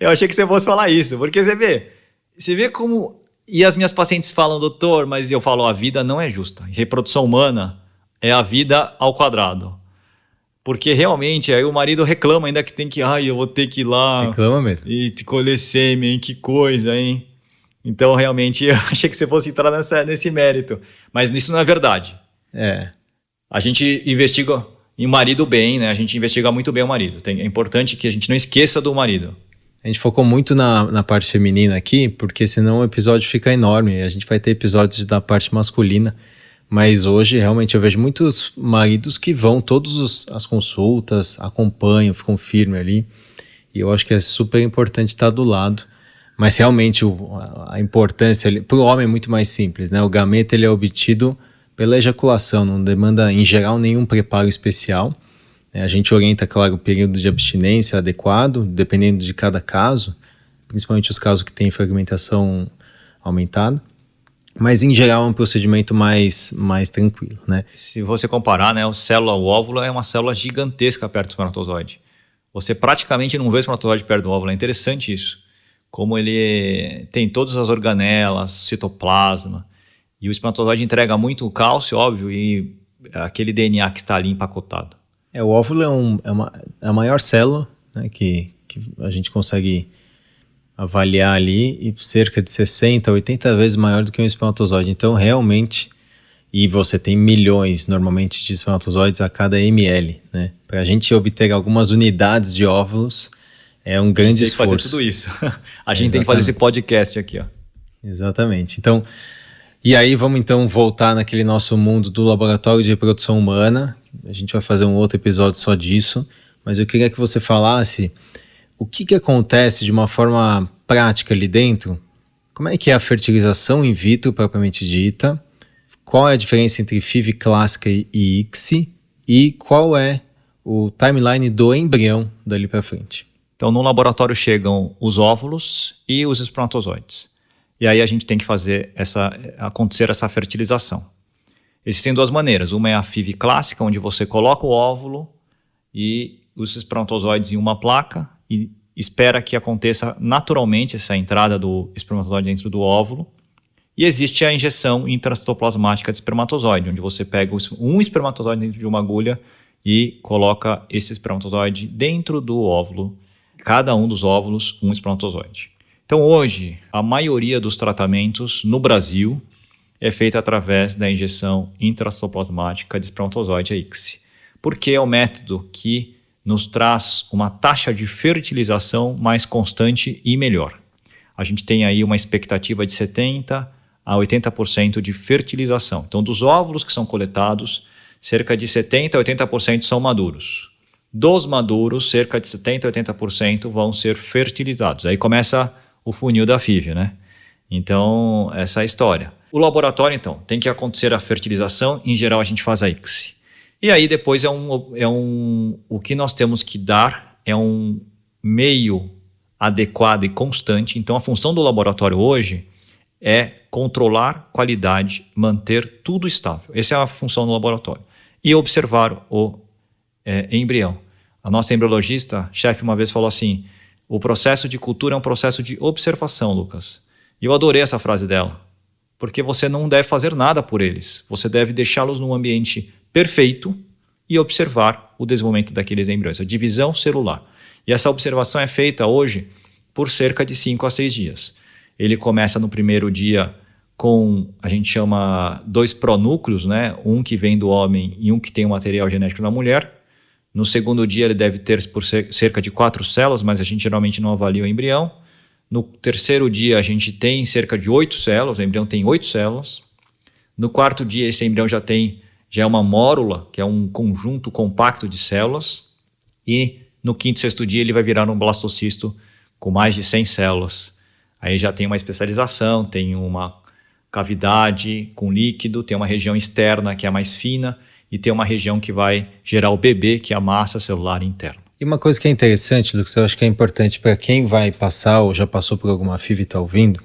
Eu achei que você fosse falar isso, porque você vê como... E as minhas pacientes falam, doutor, mas eu falo, a vida não é justa. Reprodução humana é a vida ao quadrado. Porque realmente, aí o marido reclama ainda que tem que... eu vou ter que ir lá... Reclama mesmo. E te colher sêmen, que coisa, hein? Então, realmente, eu achei que você fosse entrar nesse mérito. Mas isso não é verdade. A gente investiga em marido bem, né? A gente investiga muito bem o marido. É importante que a gente não esqueça do marido. A gente focou muito na parte feminina aqui, porque senão o episódio fica enorme. A gente vai ter episódios da parte masculina. Mas hoje, realmente, eu vejo muitos maridos que vão todas as consultas, acompanham, ficam firmes ali. E eu acho que é super importante estar do lado. Mas realmente a importância para o homem é muito mais simples, né? O gameta ele é obtido pela ejaculação, não demanda em geral nenhum preparo especial. A gente orienta, claro, o período de abstinência adequado, dependendo de cada caso, principalmente os casos que têm fragmentação aumentada. Mas em geral é um procedimento mais tranquilo, né? Se você comparar, né, o óvulo é uma célula gigantesca perto do espermatozoide. Você praticamente não vê o espermatozoide perto do óvulo, é interessante isso. Como ele tem todas as organelas, citoplasma, e o espermatozoide entrega muito cálcio, óbvio, e aquele DNA que está ali empacotado. O óvulo é a maior célula, né, que a gente consegue avaliar ali, e cerca de 60, 80 vezes maior do que um espermatozoide. Então, realmente, e você tem milhões, normalmente, de espermatozoides a cada ml, né? Para a gente obter algumas unidades de óvulos, é um grande esforço. A gente tem que fazer tudo isso. A gente tem que fazer esse podcast aqui, ó. Exatamente. Então, e aí vamos então voltar naquele nosso mundo do laboratório de reprodução humana. A gente vai fazer um outro episódio só disso, mas eu queria que você falasse o que acontece de uma forma prática ali dentro como é que é a fertilização in vitro propriamente dita, qual é a diferença entre FIV clássica e ICSI e qual é o timeline do embrião dali para frente. Então, no laboratório chegam os óvulos e os espermatozoides. E aí a gente tem que fazer acontecer essa fertilização. Existem duas maneiras. Uma é a FIV clássica, onde você coloca o óvulo e os espermatozoides em uma placa e espera que aconteça naturalmente essa entrada do espermatozoide dentro do óvulo. E existe a injeção intracitoplasmática de espermatozoide, onde você pega um espermatozoide dentro de uma agulha e coloca esse espermatozoide dentro do óvulo. Cada um dos óvulos, um espermatozoide. Então, hoje, a maioria dos tratamentos no Brasil é feita através da injeção intracitoplasmática de espermatozoide, a ICSI, porque é o método que nos traz uma taxa de fertilização mais constante e melhor. A gente tem aí uma expectativa de 70% a 80% de fertilização. Então, dos óvulos que são coletados, cerca de 70% a 80% são maduros. Dos maduros, cerca de 70% a 80% vão ser fertilizados. Aí começa o funil da FIV, né? Então, essa é a história. O laboratório, então, tem que acontecer a fertilização. Em geral, a gente faz a ICSI. E aí, depois, o que nós temos que dar é um meio adequado e constante. Então, a função do laboratório hoje é controlar qualidade, manter tudo estável. Essa é a função do laboratório. E observar o embrião. A nossa embriologista-chefe uma vez falou assim, o processo de cultura é um processo de observação, Lucas. E eu adorei essa frase dela, porque você não deve fazer nada por eles. Você deve deixá-los num ambiente perfeito e observar o desenvolvimento daqueles embriões, a divisão celular. E essa observação é feita hoje por cerca de 5 a 6 dias. Ele começa no primeiro dia com, a gente chama 2 pronúcleos, né? Um que vem do homem e um que tem o material genético da mulher. No segundo dia ele deve ter por cerca de 4 células, mas a gente geralmente não avalia o embrião. No terceiro dia a gente tem cerca de 8 células, o embrião tem 8 células. No quarto dia esse embrião já é uma mórula, que é um conjunto compacto de células. E no quinto e sexto dia ele vai virar um blastocisto com mais de 100 células. Aí já tem uma especialização, tem uma cavidade com líquido, tem uma região externa que é mais fina e tem uma região que vai gerar o bebê, que é a massa celular interna. E uma coisa que é interessante, Lucas, eu acho que é importante para quem vai passar ou já passou por alguma FIV e está ouvindo,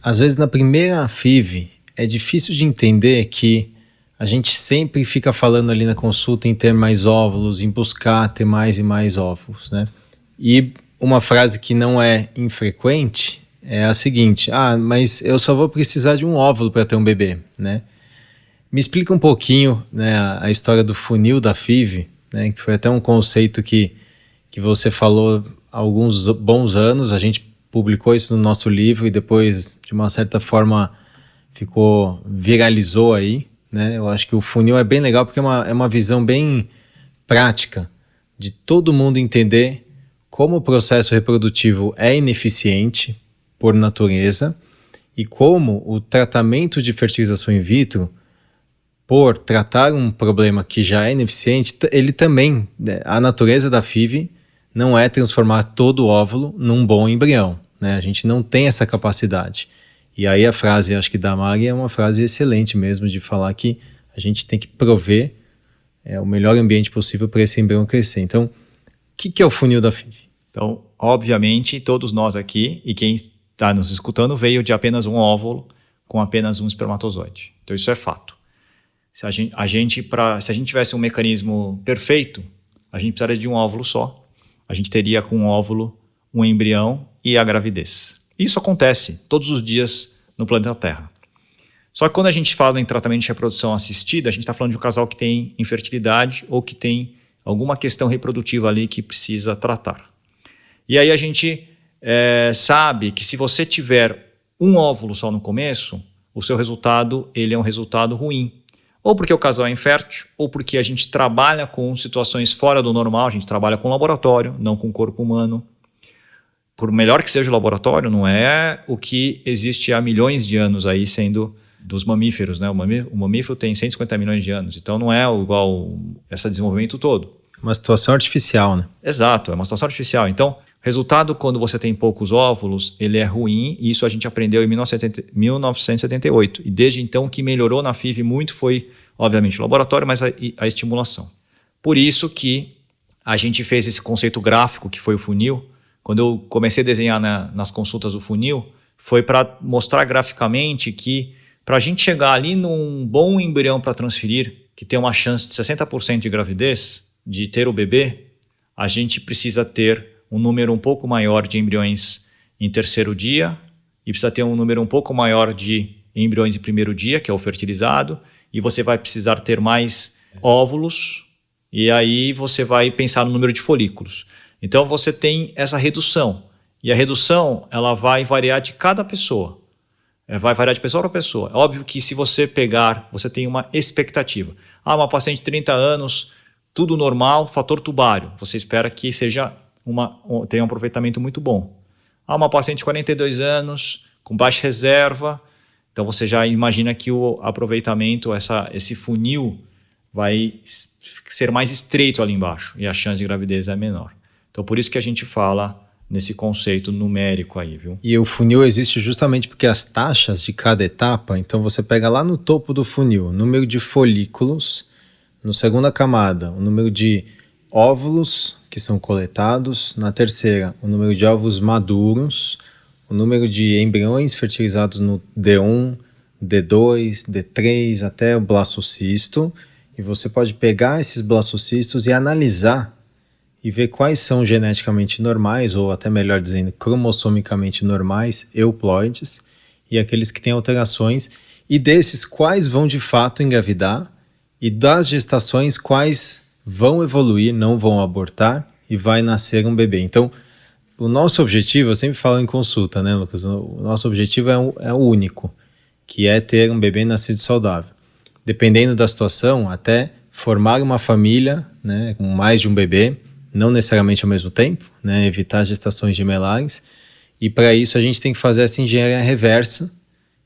às vezes na primeira FIV é difícil de entender que a gente sempre fica falando ali na consulta em ter mais óvulos, em buscar ter mais e mais óvulos, né? E uma frase que não é infrequente é a seguinte, mas eu só vou precisar de um óvulo para ter um bebê, né? Me explica um pouquinho, né, a história do funil da FIV, né, que foi até um conceito que você falou há alguns bons anos, a gente publicou isso no nosso livro e depois, de uma certa forma, viralizou aí, né? Eu acho que o funil é bem legal porque é uma visão bem prática de todo mundo entender como o processo reprodutivo é ineficiente por natureza e como o tratamento de fertilização in vitro, por tratar um problema que já é ineficiente, ele também, a natureza da FIV não é transformar todo o óvulo num bom embrião, né? A gente não tem essa capacidade. E aí a frase, acho que da Mari, é uma frase excelente mesmo, de falar que a gente tem que prover o melhor ambiente possível para esse embrião crescer. Então, o que é o funil da FIV? Então, obviamente, todos nós aqui, e quem está nos escutando, veio de apenas um óvulo com apenas um espermatozoide. Então, isso é fato. Se a gente tivesse um mecanismo perfeito, a gente precisaria de um óvulo só. A gente teria com um óvulo um embrião e a gravidez. Isso acontece todos os dias no planeta Terra. Só que quando a gente fala em tratamento de reprodução assistida, a gente está falando de um casal que tem infertilidade ou que tem alguma questão reprodutiva ali que precisa tratar. E aí a gente sabe que se você tiver um óvulo só no começo, o seu resultado ele é um resultado ruim. Ou porque o casal é infértil, ou porque a gente trabalha com situações fora do normal, a gente trabalha com laboratório, não com corpo humano. Por melhor que seja o laboratório, não é o que existe há milhões de anos aí sendo dos mamíferos, né? O mamífero tem 150 milhões de anos, então não é igual esse desenvolvimento todo. Uma situação artificial, né? Exato, é uma situação artificial. Então, Resultado, quando você tem poucos óvulos, ele é ruim, e isso a gente aprendeu em 1978. E desde então, o que melhorou na FIV muito foi, obviamente, o laboratório, mas a estimulação. Por isso que a gente fez esse conceito gráfico, que foi o funil. Quando eu comecei a desenhar nas consultas o funil, foi para mostrar graficamente que para a gente chegar ali num bom embrião para transferir, que tem uma chance de 60% de gravidez, de ter o bebê, a gente precisa ter um número um pouco maior de embriões em terceiro dia e precisa ter um número um pouco maior de embriões em primeiro dia, que é o fertilizado, e você vai precisar ter mais óvulos, e aí você vai pensar no número de folículos. Então você tem essa redução, e a redução ela vai variar de cada pessoa. Vai variar de pessoa para pessoa. É óbvio que se você pegar, você tem uma expectativa. Uma paciente de 30 anos, tudo normal, fator tubário. Você espera que seja tenha um aproveitamento muito bom. Uma paciente de 42 anos, com baixa reserva, então você já imagina que o aproveitamento, esse funil, vai ser mais estreito ali embaixo e a chance de gravidez é menor. Então por isso que a gente fala nesse conceito numérico aí, viu? E o funil existe justamente porque as taxas de cada etapa, então você pega lá no topo do funil, o número de folículos, na segunda camada, o número de óvulos que são coletados, na terceira, o número de óvulos maduros, o número de embriões fertilizados no D1, D2, D3 até o blastocisto, e você pode pegar esses blastocistos e analisar e ver quais são geneticamente normais, ou até melhor dizendo, cromossomicamente normais, euploides, e aqueles que têm alterações, e desses quais vão de fato engravidar, e das gestações quais vão evoluir, não vão abortar, e vai nascer um bebê. Então, o nosso objetivo, eu sempre falo em consulta, né, Lucas? O nosso objetivo é o único, que é ter um bebê nascido saudável. Dependendo da situação, até formar uma família, né, com mais de um bebê, não necessariamente ao mesmo tempo, né, evitar gestações gemelares, e para isso a gente tem que fazer essa engenharia reversa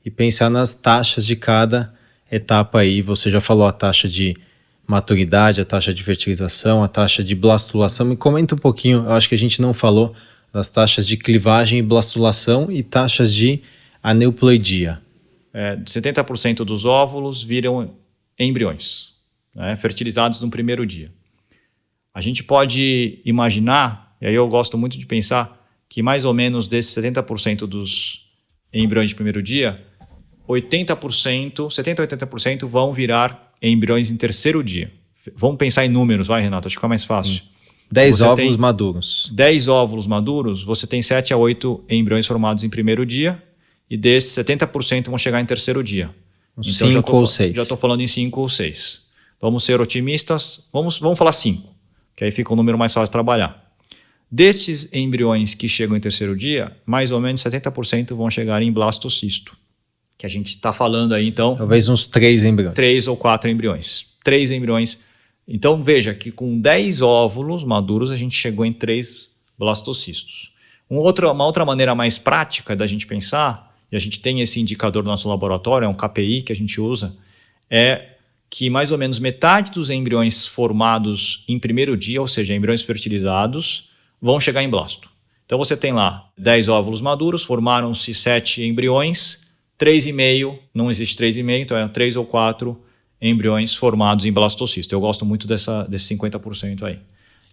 e pensar nas taxas de cada etapa aí. Você já falou a taxa de maturidade, a taxa de fertilização, a taxa de blastulação. Me comenta um pouquinho, eu acho que a gente não falou das taxas de clivagem e blastulação e taxas de aneuploidia. 70% dos óvulos viram embriões, né, fertilizados no primeiro dia. A gente pode imaginar, e aí eu gosto muito de pensar, que mais ou menos desses 70% dos embriões de primeiro dia, 80%, 70% a 80% vão virar embriões em terceiro dia. Vamos pensar em números, vai, Renato, acho que fica mais fácil. 10 óvulos maduros. 10 óvulos maduros, você tem 7 a 8 embriões formados em primeiro dia, e desses 70% vão chegar em terceiro dia. Então 5 ou 6. Já estou falando em 5 ou 6. Vamos ser otimistas, vamos falar 5, que aí fica um número mais fácil de trabalhar. Destes embriões que chegam em terceiro dia, mais ou menos 70% vão chegar em blastocisto, que a gente está falando aí, então... Talvez uns 3 embriões. 3 ou 4 embriões. 3 embriões. Então, veja que com 10 óvulos maduros, a gente chegou em 3 blastocistos. Uma outra maneira mais prática da gente pensar, e a gente tem esse indicador no nosso laboratório, é um KPI que a gente usa, é que mais ou menos metade dos embriões formados em primeiro dia, ou seja, embriões fertilizados, vão chegar em blasto. Então você tem lá 10 óvulos maduros, formaram-se 7 embriões, 3,5, não existe 3,5, então é 3 ou 4 embriões formados em blastocisto. Eu gosto muito desse 50% aí.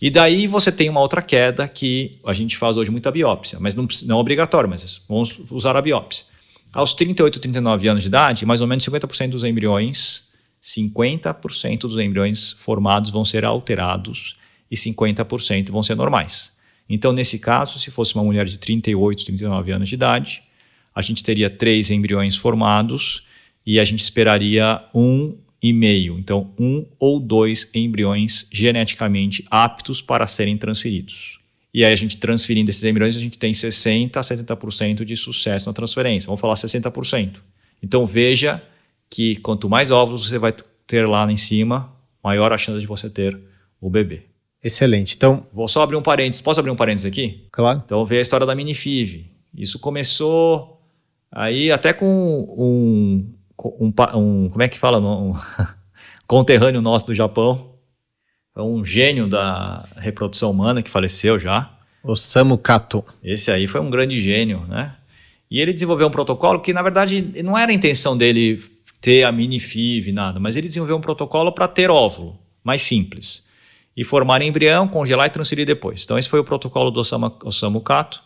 E daí você tem uma outra queda que a gente faz hoje muita biópsia, mas não é obrigatório, mas vamos usar a biópsia. Aos 38, 39 anos de idade, mais ou menos 50% dos embriões formados vão ser alterados e 50% vão ser normais. Então, nesse caso, se fosse uma mulher de 38, 39 anos de idade, a gente teria 3 embriões formados e a gente esperaria 1,5. Então, 1 ou 2 embriões geneticamente aptos para serem transferidos. E aí, a gente transferindo esses embriões, a gente tem 60% a 70% de sucesso na transferência. Vamos falar 60%. Então, veja que quanto mais óvulos você vai ter lá em cima, maior a chance de você ter o bebê. Excelente. Então, vou só abrir um parênteses. Posso abrir um parênteses aqui? Claro. Então, ver a história da mini-FIV. Isso começou aí até com como é que fala? Um conterrâneo nosso do Japão. Um gênio da reprodução humana que faleceu já. Osamu Kato. Esse aí foi um grande gênio, né? E ele desenvolveu um protocolo que, na verdade, não era a intenção dele ter a mini-FIV, nada, mas ele desenvolveu um protocolo para ter óvulo, mais simples. E formar embrião, congelar e transferir depois. Então, esse foi o protocolo do Osamu Kato,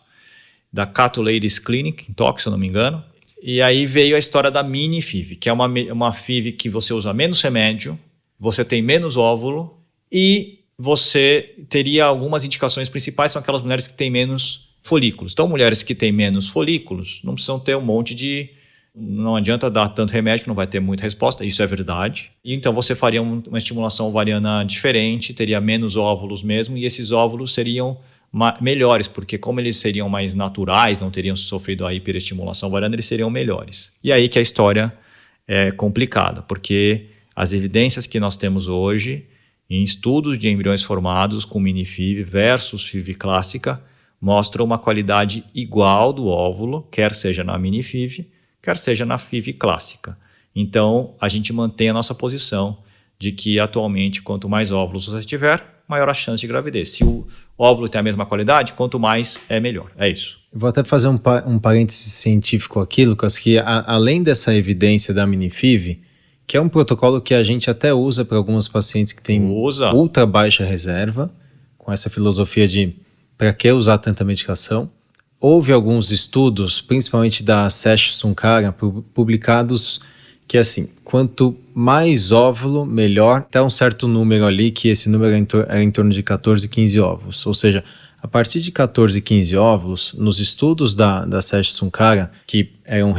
da Kato Ladies Clinic, em Tóquio, se eu não me engano. E aí veio a história da mini-FIV, que é uma FIV que você usa menos remédio, você tem menos óvulo e você teria algumas indicações principais, são aquelas mulheres que têm menos folículos. Então, mulheres que têm menos folículos não precisam ter um monte de... Não adianta dar tanto remédio que não vai ter muita resposta, isso é verdade. E então você faria uma estimulação ovariana diferente, teria menos óvulos mesmo, e esses óvulos seriam melhores, porque como eles seriam mais naturais, não teriam sofrido a hiperestimulação ovariana, eles seriam melhores. E aí que a história é complicada, porque as evidências que nós temos hoje em estudos de embriões formados com mini-FIV versus FIV clássica mostram uma qualidade igual do óvulo, quer seja na mini-FIV, quer seja na FIV clássica. Então, a gente mantém a nossa posição de que, atualmente, quanto mais óvulos você tiver, maior a chance de gravidez. Se o óvulo tem a mesma qualidade, quanto mais é melhor. É isso. Vou até fazer um parêntese científico aqui, Lucas, que além dessa evidência da mini-FIV, que é um protocolo que a gente até usa para alguns pacientes que têm ultra baixa reserva, com essa filosofia de para que usar tanta medicação. Houve alguns estudos, principalmente da Sesh Sunkara, publicados que assim, quanto mais óvulo, melhor. Até um certo número ali, que esse número era em torno de 14, 15 óvulos. Ou seja, a partir de 14, 15 óvulos, nos estudos da Sesh Sunkara, que eram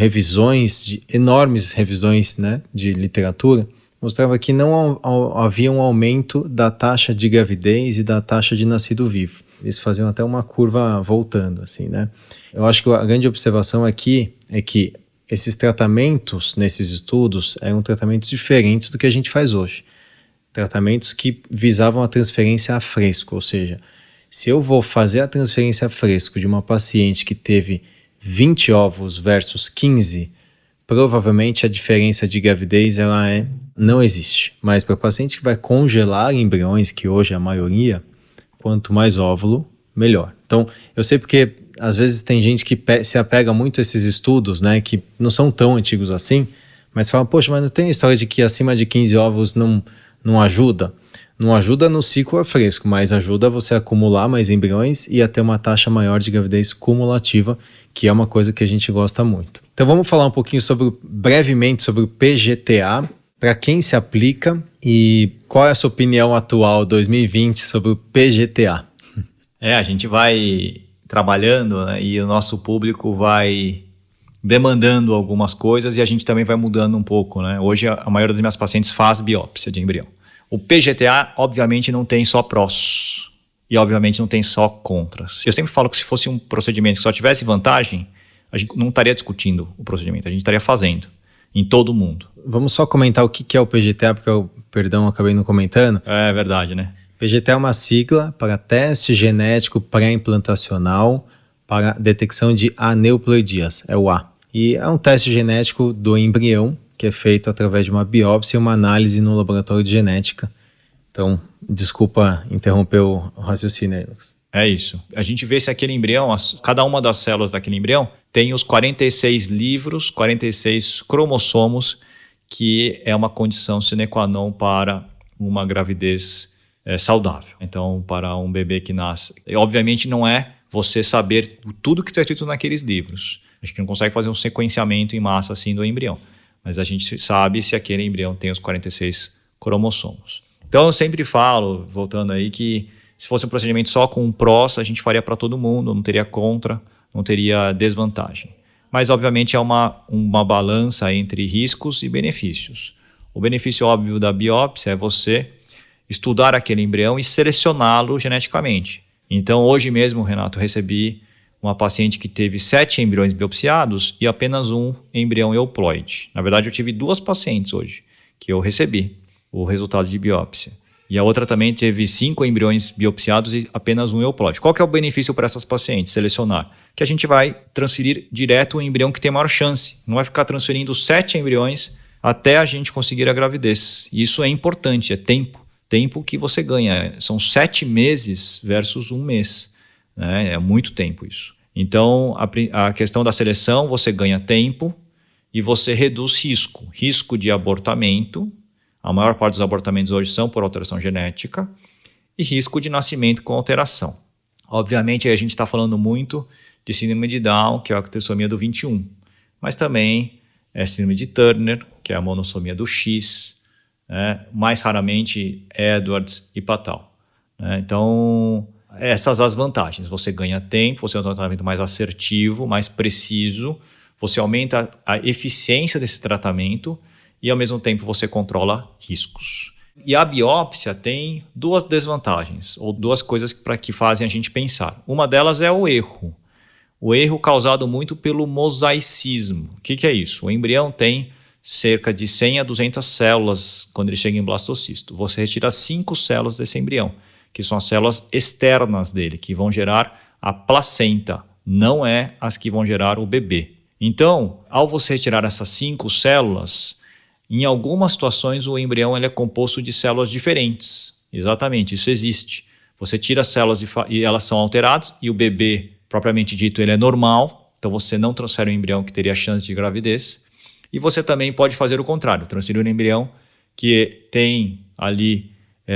enormes revisões, né, de literatura, mostrava que não havia um aumento da taxa de gravidez e da taxa de nascido vivo. Eles faziam até uma curva voltando, assim, né? Eu acho que a grande observação aqui é que esses tratamentos, nesses estudos, eram tratamentos diferentes do que a gente faz hoje. Tratamentos que visavam a transferência a fresco, ou seja, se eu vou fazer a transferência a fresco de uma paciente que teve 20 ovos versus 15, provavelmente a diferença de gravidez não existe. Mas para o paciente que vai congelar embriões, que hoje é a maioria, quanto mais óvulo, melhor. Então, eu sei porque às vezes tem gente que se apega muito a esses estudos, né, que não são tão antigos assim, mas fala, poxa, mas não tem a história de que acima de 15 ovos não ajuda? Não ajuda no ciclo a fresco, mas ajuda você a acumular mais embriões e a ter uma taxa maior de gravidez cumulativa, que é uma coisa que a gente gosta muito. Então vamos falar um pouquinho brevemente sobre o PGTA, para quem se aplica e qual é a sua opinião atual, 2020, sobre o PGTA? A gente vai trabalhando, né, e o nosso público vai demandando algumas coisas e a gente também vai mudando um pouco, né? Hoje a maioria das minhas pacientes faz biópsia de embrião. O PGTA, obviamente, não tem só prós e, obviamente, não tem só contras. Eu sempre falo que se fosse um procedimento que só tivesse vantagem, a gente não estaria discutindo o procedimento, a gente estaria fazendo em todo mundo. Vamos só comentar o que é o PGTA, porque eu acabei não comentando. É verdade, né? PGTA é uma sigla para teste genético pré-implantacional para detecção de aneuploidias, é o A. E é um teste genético do embrião, que é feito através de uma biópsia e uma análise no laboratório de genética. Então, desculpa interromper o raciocínio aí, Lucas. É isso. A gente vê se aquele embrião, cada uma das células daquele embrião tem os 46 livros, 46 cromossomos, que é uma condição sine qua non para uma gravidez saudável. Então, para um bebê que nasce. Obviamente não é você saber tudo que está escrito naqueles livros. A gente não consegue fazer um sequenciamento em massa assim do embrião. Mas a gente sabe se aquele embrião tem os 46 cromossomos. Então eu sempre falo, voltando aí, que se fosse um procedimento só com prós, a gente faria para todo mundo, não teria contra, não teria desvantagem. Mas obviamente é uma balança entre riscos e benefícios. O benefício óbvio da biópsia é você estudar aquele embrião e selecioná-lo geneticamente. Então hoje mesmo, Renato, eu recebi uma paciente que teve 7 embriões biopsiados e apenas um embrião euploide. Na verdade, eu tive 2 pacientes hoje que eu recebi o resultado de biópsia. E a outra também teve 5 embriões biopsiados e apenas um euploide. Qual que é o benefício para essas pacientes? Selecionar. Que a gente vai transferir direto o embrião que tem maior chance. Não vai ficar transferindo 7 embriões até a gente conseguir a gravidez. E isso é importante, é tempo. Tempo que você ganha. São 7 meses versus 1 mês. né? É muito tempo isso. Então, a questão da seleção, você ganha tempo e você reduz risco. Risco de abortamento, a maior parte dos abortamentos hoje são por alteração genética, e risco de nascimento com alteração. Obviamente, aí a gente está falando muito de síndrome de Down, que é a trissomia do 21, mas também é síndrome de Turner, que é a monossomia do X, né? Mais raramente Edwards e Patal. Né? Então, essas as vantagens. Você ganha tempo, você tem um tratamento mais assertivo, mais preciso, você aumenta a eficiência desse tratamento e, ao mesmo tempo, você controla riscos. E a biópsia tem duas desvantagens, ou duas coisas que fazem a gente pensar. Uma delas é o erro. O erro causado muito pelo mosaicismo. O que é isso? O embrião tem cerca de 100 a 200 células quando ele chega em blastocisto. Você retira 5 células desse embrião, que são as células externas dele, que vão gerar a placenta, não é as que vão gerar o bebê. Então, ao você retirar essas 5 células, em algumas situações o embrião ele é composto de células diferentes. Exatamente, isso existe. Você tira as células e elas são alteradas, e o bebê, propriamente dito, ele é normal, então você não transfere um embrião que teria chance de gravidez. E você também pode fazer o contrário, transferir um embrião que tem ali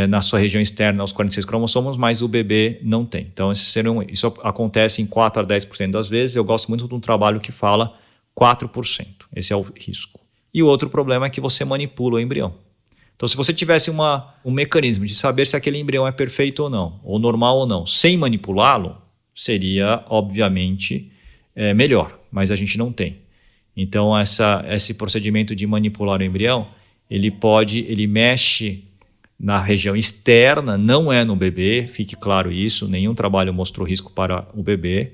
na sua região externa os 46 cromossomos, mas o bebê não tem. Então isso acontece em 4 a 10% das vezes. Eu gosto muito de um trabalho que fala 4%. Esse é o risco. E o outro problema é que você manipula o embrião. Então, se você tivesse um mecanismo de saber se aquele embrião é perfeito ou não, ou normal ou não, sem manipulá-lo, seria, obviamente, melhor, mas a gente não tem. Então, esse procedimento de manipular o embrião, ele mexe na região externa, não é no bebê, fique claro isso, nenhum trabalho mostrou risco para o bebê,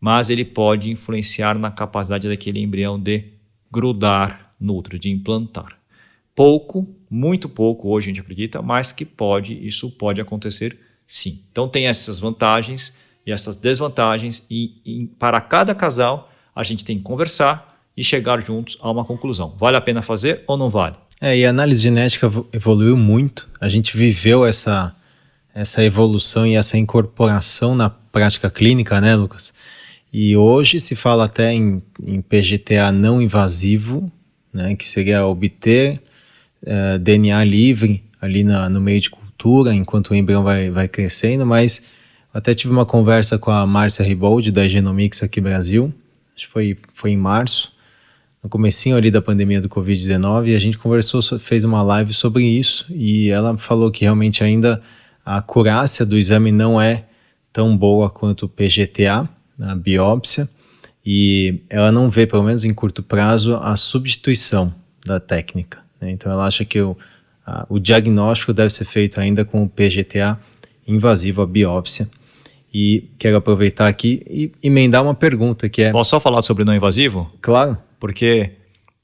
mas ele pode influenciar na capacidade daquele embrião de grudar no útero, de implantar. Pouco, muito pouco hoje a gente acredita, mas que isso pode acontecer sim. Então tem essas vantagens e essas desvantagens e para cada casal a gente tem que conversar e chegar juntos a uma conclusão. Vale a pena fazer ou não vale? E a análise genética evoluiu muito. A gente viveu essa evolução e essa incorporação na prática clínica, né, Lucas? E hoje se fala até em PGTA não invasivo, né, que seria obter DNA livre ali no meio de cultura, enquanto o embrião vai crescendo, mas até tive uma conversa com a Márcia Riboldi, da Genomics aqui no Brasil, acho que foi em março, no comecinho ali da pandemia do Covid-19, e a gente conversou, fez uma live sobre isso, e ela falou que realmente ainda a acurácia do exame não é tão boa quanto o PGTA, a biópsia, e ela não vê, pelo menos em curto prazo, a substituição da técnica, né? Então ela acha que o diagnóstico deve ser feito ainda com o PGTA invasivo, a biópsia. E quero aproveitar aqui e emendar uma pergunta que é... Posso só falar sobre não invasivo? Claro. Porque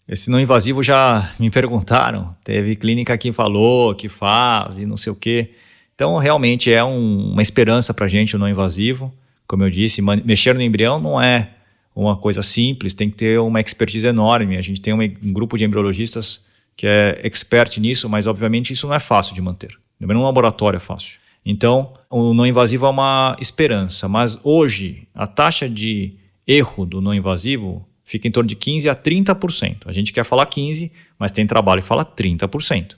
esse não invasivo já me perguntaram, teve clínica que falou, que faz e não sei o quê. Então realmente é uma esperança para a gente o não invasivo. Como eu disse, mexer no embrião não é uma coisa simples, tem que ter uma expertise enorme. A gente tem um grupo de embriologistas que é expert nisso, mas obviamente isso não é fácil de manter. Num laboratório é fácil. Então, o não invasivo é uma esperança, mas hoje a taxa de erro do não invasivo fica em torno de 15% a 30%. A gente quer falar 15%, mas tem trabalho que fala 30%.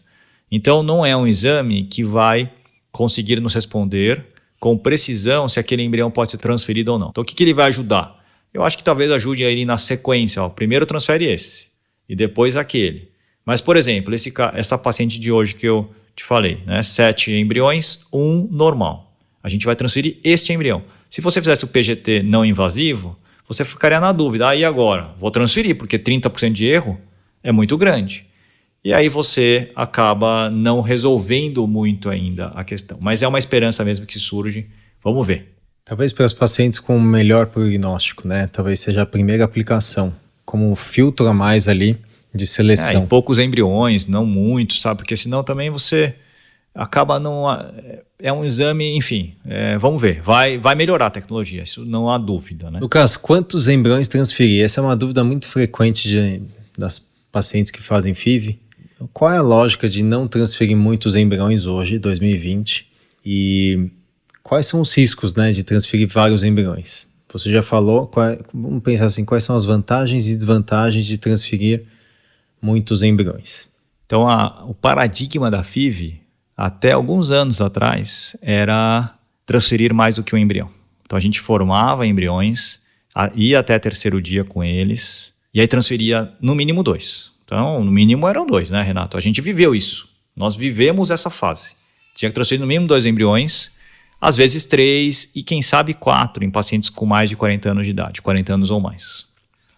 Então, não é um exame que vai conseguir nos responder com precisão se aquele embrião pode ser transferido ou não. Então, o que ele vai ajudar? Eu acho que talvez ajude aí na sequência. Primeiro transfere esse e depois aquele. Mas, por exemplo, essa paciente de hoje que eu te falei, né? 7 embriões, 1 normal. A gente vai transferir este embrião. Se você fizesse o PGT não invasivo, você ficaria na dúvida. E agora? Vou transferir, porque 30% de erro é muito grande. E aí você acaba não resolvendo muito ainda a questão. Mas é uma esperança mesmo que surge. Vamos ver. Talvez para os pacientes com melhor prognóstico, né? Talvez seja a primeira aplicação, como um filtro a mais ali de seleção. E poucos embriões, não muitos, sabe? Porque senão também você acaba não... É um exame, enfim, vamos ver. Vai melhorar a tecnologia, isso não há dúvida, né? Lucas, quantos embriões transferir? Essa é uma dúvida muito frequente das pacientes que fazem FIV. Qual é a lógica de não transferir muitos embriões hoje, 2020? E quais são os riscos, né, de transferir vários embriões? Você já falou, vamos pensar assim, quais são as vantagens e desvantagens de transferir muitos embriões? Então, o paradigma da FIV, até alguns anos atrás, era transferir mais do que um embrião. Então, a gente formava embriões, ia até terceiro dia com eles, e aí transferia no mínimo 2. Então, no mínimo eram 2, né, Renato? A gente viveu isso. Nós vivemos essa fase. Tinha que transferir no mínimo 2 embriões, às vezes 3 e quem sabe 4 em pacientes com mais de 40 anos de idade, 40 anos ou mais.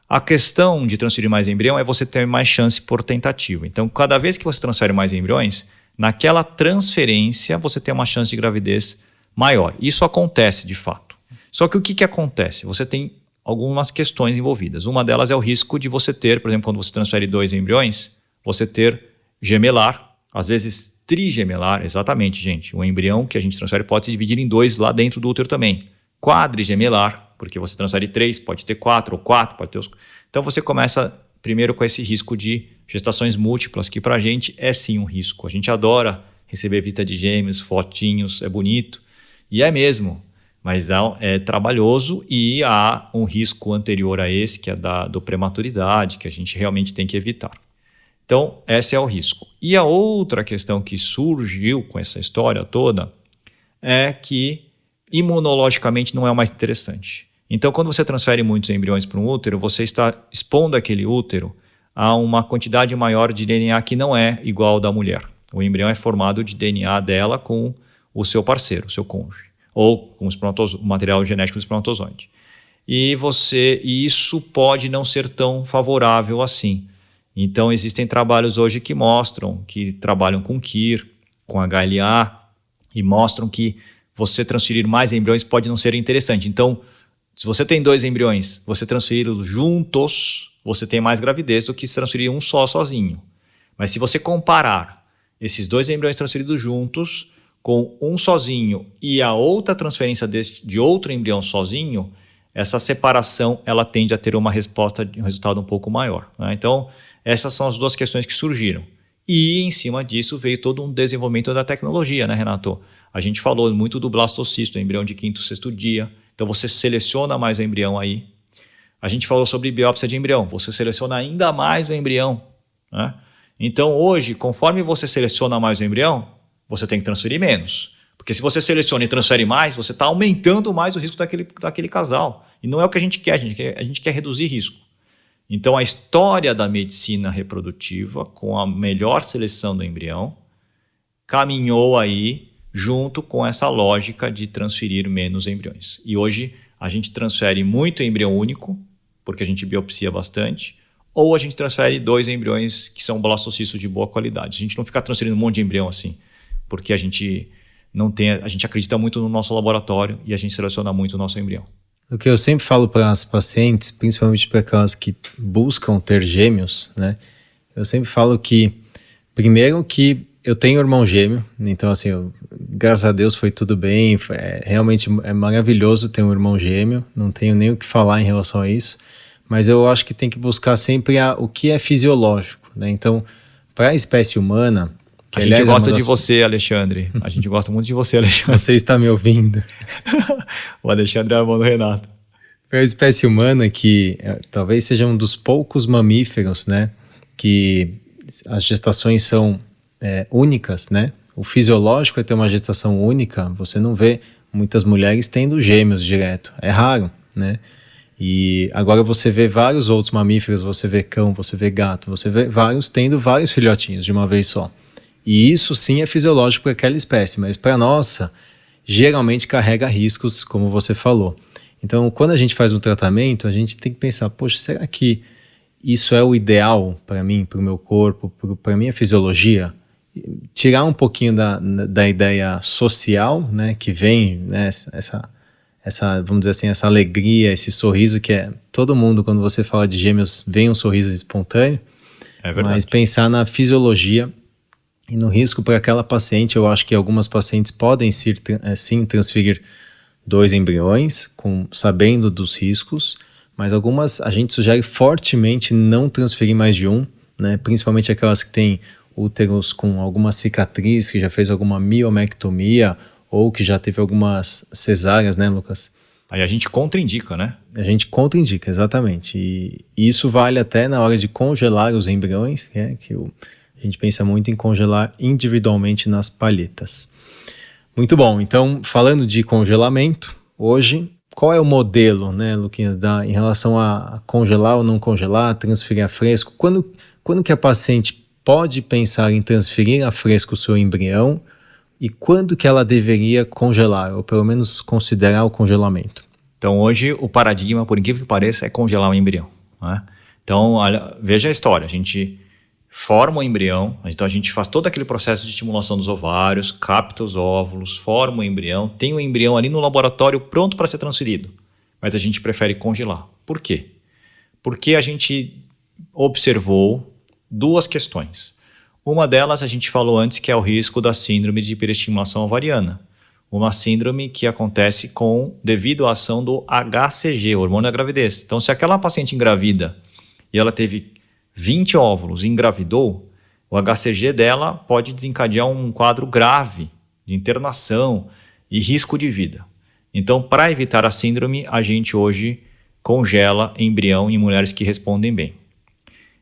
A questão de transferir mais embrião é você ter mais chance por tentativa. Então, cada vez que você transfere mais embriões, naquela transferência você tem uma chance de gravidez maior. Isso acontece de fato. Só que o que acontece? Você tem algumas questões envolvidas. Uma delas é o risco de você ter, por exemplo, quando você transfere 2 embriões, você ter gemelar, às vezes trigemelar, exatamente, gente. O embrião que a gente transfere pode se dividir em 2 lá dentro do útero também. Quadrigemelar, porque você transfere 3, pode ter 4, ou 4, pode ter os... Então você começa primeiro com esse risco de gestações múltiplas, que pra gente é sim um risco. A gente adora receber visita de gêmeos, fotinhos, é bonito, e é mesmo. Mas é trabalhoso e há um risco anterior a esse, que é do prematuridade, que a gente realmente tem que evitar. Então, esse é o risco. E a outra questão que surgiu com essa história toda é que imunologicamente não é o mais interessante. Então, quando você transfere muitos embriões para um útero, você está expondo aquele útero a uma quantidade maior de DNA que não é igual ao da mulher. O embrião é formado de DNA dela com o seu parceiro, o seu cônjuge, ou com o material genético do espermatozoide. E isso pode não ser tão favorável assim. Então, existem trabalhos hoje que mostram, que trabalham com KIR, com HLA, e mostram que você transferir mais embriões pode não ser interessante. Então, se você tem 2 embriões, você transferi-los juntos, você tem mais gravidez do que se transferir um só sozinho. Mas se você comparar esses 2 embriões transferidos juntos com um sozinho e a outra transferência de outro embrião sozinho, essa separação ela tende a ter uma resposta, um resultado um pouco maior, né? Então, essas são as 2 questões que surgiram. E, em cima disso, veio todo um desenvolvimento da tecnologia, né, Renato? A gente falou muito do blastocisto, embrião de 5º, 6º dia. Então, você seleciona mais o embrião aí. A gente falou sobre biópsia de embrião. Você seleciona ainda mais o embrião, né? Então, hoje, conforme você seleciona mais o embrião, você tem que transferir menos. Porque se você seleciona e transfere mais, você está aumentando mais o risco daquele casal. E não é o que a gente quer. A gente quer reduzir risco. Então, a história da medicina reprodutiva, com a melhor seleção do embrião, caminhou aí junto com essa lógica de transferir menos embriões. E hoje, a gente transfere muito embrião único, porque a gente biopsia bastante, ou a gente transfere 2 embriões que são blastocistos de boa qualidade. A gente não fica transferindo um monte de embrião assim, porque a gente acredita muito no nosso laboratório e a gente seleciona muito o nosso embrião. O que eu sempre falo para as pacientes, principalmente para aquelas que buscam ter gêmeos, né? Eu sempre falo que, primeiro que eu tenho irmão gêmeo, então assim, graças a Deus foi tudo bem, realmente é maravilhoso ter um irmão gêmeo, não tenho nem o que falar em relação a isso, mas eu acho que tem que buscar sempre o que é fisiológico, né? Então, para a espécie humana... A gente gosta de você, Alexandre. A gente gosta muito de você, Alexandre. Você está me ouvindo. O Alexandre é o irmão do Renato. Para a espécie humana, que talvez seja um dos poucos mamíferos, né, que as gestações são únicas, né? O fisiológico é ter uma gestação única. Você não vê muitas mulheres tendo gêmeos direto. É raro, né? E agora você vê vários outros mamíferos, você vê cão, você vê gato, você vê vários tendo vários filhotinhos de uma vez só. E isso sim é fisiológico para aquela espécie, mas para a nossa, geralmente carrega riscos, como você falou. Então, quando a gente faz um tratamento, a gente tem que pensar, poxa, será que isso é o ideal para mim, para o meu corpo, para a minha fisiologia? Tirar um pouquinho da ideia social, né, que vem, né, essa, vamos dizer assim, essa alegria, esse sorriso que é todo mundo, quando você fala de gêmeos, vem um sorriso espontâneo. É verdade. Mas pensar na fisiologia e no risco para aquela paciente. Eu acho que algumas pacientes podem sim transferir 2 embriões, sabendo dos riscos, mas algumas a gente sugere fortemente não transferir mais de um, né? Principalmente aquelas que têm úteros com alguma cicatriz, que já fez alguma miomectomia, ou que já teve algumas cesáreas, né, Lucas? Aí a gente contraindica, né? A gente contraindica, exatamente. E isso vale até na hora de congelar os embriões, né, a gente pensa muito em congelar individualmente nas palhetas. Muito bom, então falando de congelamento, hoje, qual é o modelo, né, Luquinhas, em relação a congelar ou não congelar, transferir a fresco? Quando que a paciente pode pensar em transferir a fresco o seu embrião e quando que ela deveria congelar, ou pelo menos considerar o congelamento? Então hoje o paradigma, por incrível que pareça, é congelar o embrião, né? Então olha, veja a história, a gente forma o embrião, então a gente faz todo aquele processo de estimulação dos ovários, capta os óvulos, forma o embrião, tem o embrião ali no laboratório pronto para ser transferido, mas a gente prefere congelar. Por quê? Porque a gente observou duas questões. Uma delas a gente falou antes, que é o risco da síndrome de hiperestimulação ovariana, uma síndrome que acontece devido à ação do HCG, hormônio da gravidez. Então se aquela paciente engravida e ela teve 20 óvulos e engravidou, o HCG dela pode desencadear um quadro grave de internação e risco de vida. Então, para evitar a síndrome, a gente hoje congela embrião em mulheres que respondem bem.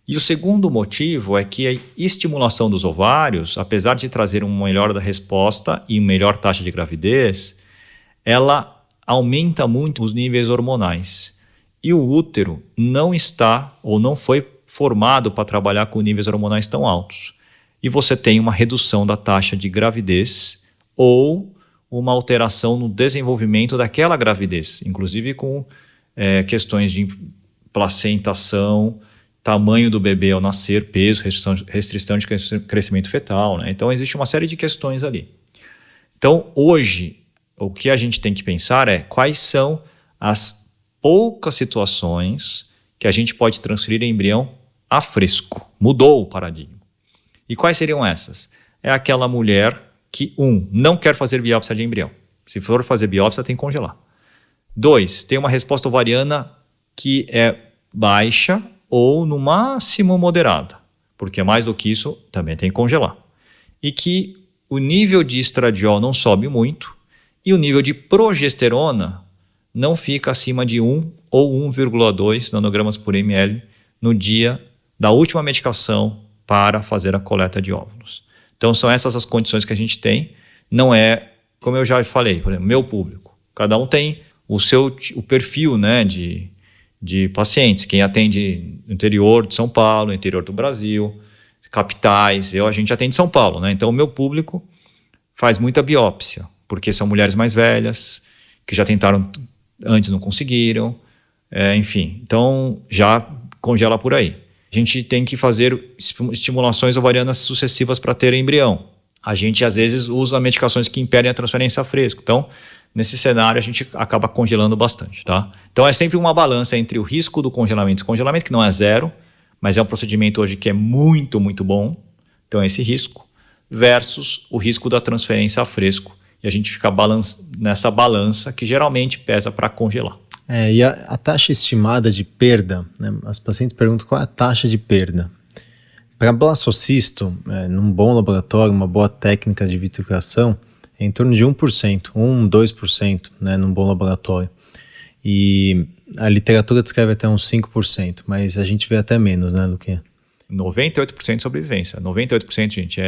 E o segundo motivo é que a estimulação dos ovários, apesar de trazer uma melhora da resposta e uma melhor taxa de gravidez, ela aumenta muito os níveis hormonais. E o útero não está ou não foi formado para trabalhar com níveis hormonais tão altos. E você tem uma redução da taxa de gravidez ou uma alteração no desenvolvimento daquela gravidez, inclusive com questões de placentação, tamanho do bebê ao nascer, peso, restrição de crescimento fetal, né? Então existe uma série de questões ali. Então hoje o que a gente tem que pensar é quais são as poucas situações que a gente pode transferir embrião a fresco. Mudou o paradigma. E quais seriam essas? É aquela mulher que, não quer fazer biópsia de embrião. Se for fazer biópsia, tem que congelar. 2, tem uma resposta ovariana que é baixa ou, no máximo, moderada. Porque mais do que isso, também tem que congelar. E que o nível de estradiol não sobe muito e o nível de progesterona não fica acima de 1 ou 1,2 nanogramas por ml no dia da última medicação para fazer a coleta de óvulos. Então são essas as condições que a gente tem. Não é, como eu já falei, por exemplo, meu público. Cada um tem o perfil, né, de pacientes. Quem atende no interior de São Paulo, no interior do Brasil, capitais. A gente atende São Paulo, né? Então o meu público faz muita biópsia, porque são mulheres mais velhas, que já tentaram antes, não conseguiram. Enfim, então já congela por aí. A gente tem que fazer estimulações ovarianas sucessivas para ter embrião. A gente, às vezes, usa medicações que impedem a transferência a fresco. Então, nesse cenário, a gente acaba congelando bastante, tá? Então, é sempre uma balança entre o risco do congelamento e descongelamento, que não é zero, mas é um procedimento hoje que é muito, muito bom. Então, esse risco, versus o risco da transferência a fresco. E a gente fica nessa balança que geralmente pesa para congelar. E a taxa estimada de perda, né? As pacientes perguntam qual é a taxa de perda. Para blastocisto, num bom laboratório, uma boa técnica de vitrificação, é em torno de 1%, 2%, né, num bom laboratório. E a literatura descreve até uns 5%, mas a gente vê até menos, né, Luquinha? 98% de sobrevivência. 98%, gente,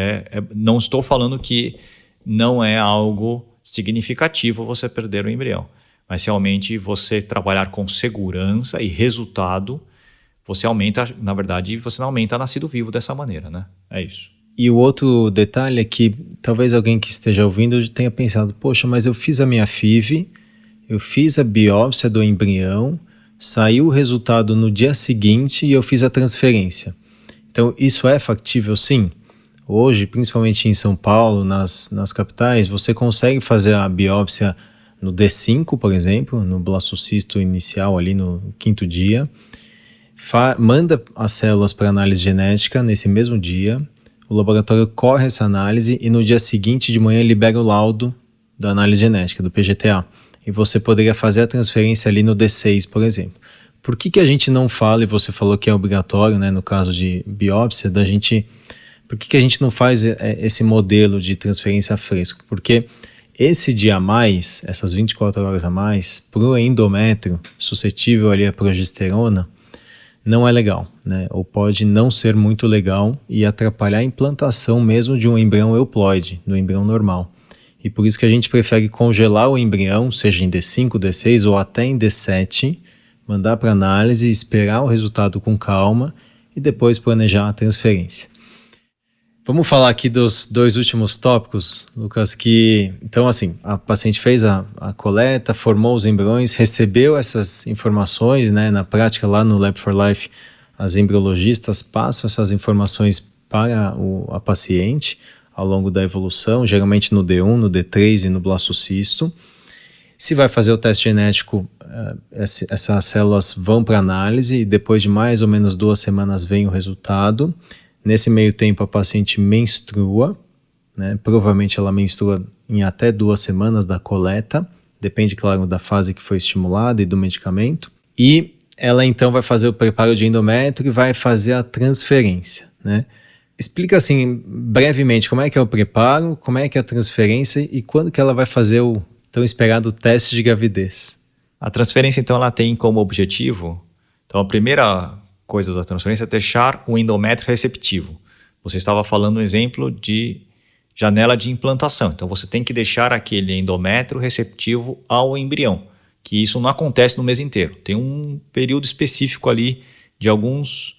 não estou falando que não é algo significativo você perder o embrião. Mas realmente você trabalhar com segurança e resultado, você aumenta, na verdade, você não aumenta nascido vivo dessa maneira, né? É isso. E o outro detalhe é que talvez alguém que esteja ouvindo tenha pensado, poxa, mas eu fiz a minha FIV, eu fiz a biópsia do embrião, saiu o resultado no dia seguinte e eu fiz a transferência. Então, isso é factível sim? Hoje, principalmente em São Paulo, nas capitais, você consegue fazer a biópsia no D5, por exemplo, no blastocisto inicial ali no 5º dia, manda as células para análise genética nesse mesmo dia, o laboratório corre essa análise e no dia seguinte de manhã libera o laudo da análise genética, do PGTA, e você poderia fazer a transferência ali no D6, por exemplo. Por que a gente não fala, e você falou que é obrigatório, né, no caso de biópsia, por que a gente não faz esse modelo de transferência a fresco? Porque Esse dia a mais, essas 24 horas a mais, para o endométrio suscetível ali à progesterona, não é legal, né? Ou pode não ser muito legal e atrapalhar a implantação mesmo de um embrião euploide, do embrião normal. E por isso que a gente prefere congelar o embrião, seja em D5, D6 ou até em D7, mandar para análise, esperar o resultado com calma e depois planejar a transferência. Vamos falar aqui dos 2 últimos tópicos, Lucas, então assim, a paciente fez a coleta, formou os embriões, recebeu essas informações, né, na prática lá no Lab for Life, as embriologistas passam essas informações para a paciente ao longo da evolução, geralmente no D1, no D3 e no blastocisto. Se vai fazer o teste genético, essas células vão para análise e depois de mais ou menos 2 semanas vem o resultado. Nesse meio tempo a paciente menstrua, né? Provavelmente ela menstrua em até 2 semanas da coleta, depende, claro, da fase que foi estimulada e do medicamento. E ela então vai fazer o preparo de endométrio e vai fazer a transferência, né? Explica assim, brevemente, como é que é o preparo, como é que é a transferência e quando que ela vai fazer o tão esperado teste de gravidez. A transferência, então, ela tem como objetivo, então a primeira coisa da transferência é deixar o endométrio receptivo. Você estava falando um exemplo de janela de implantação, então você tem que deixar aquele endométrio receptivo ao embrião, que isso não acontece no mês inteiro, tem um período específico ali de algumas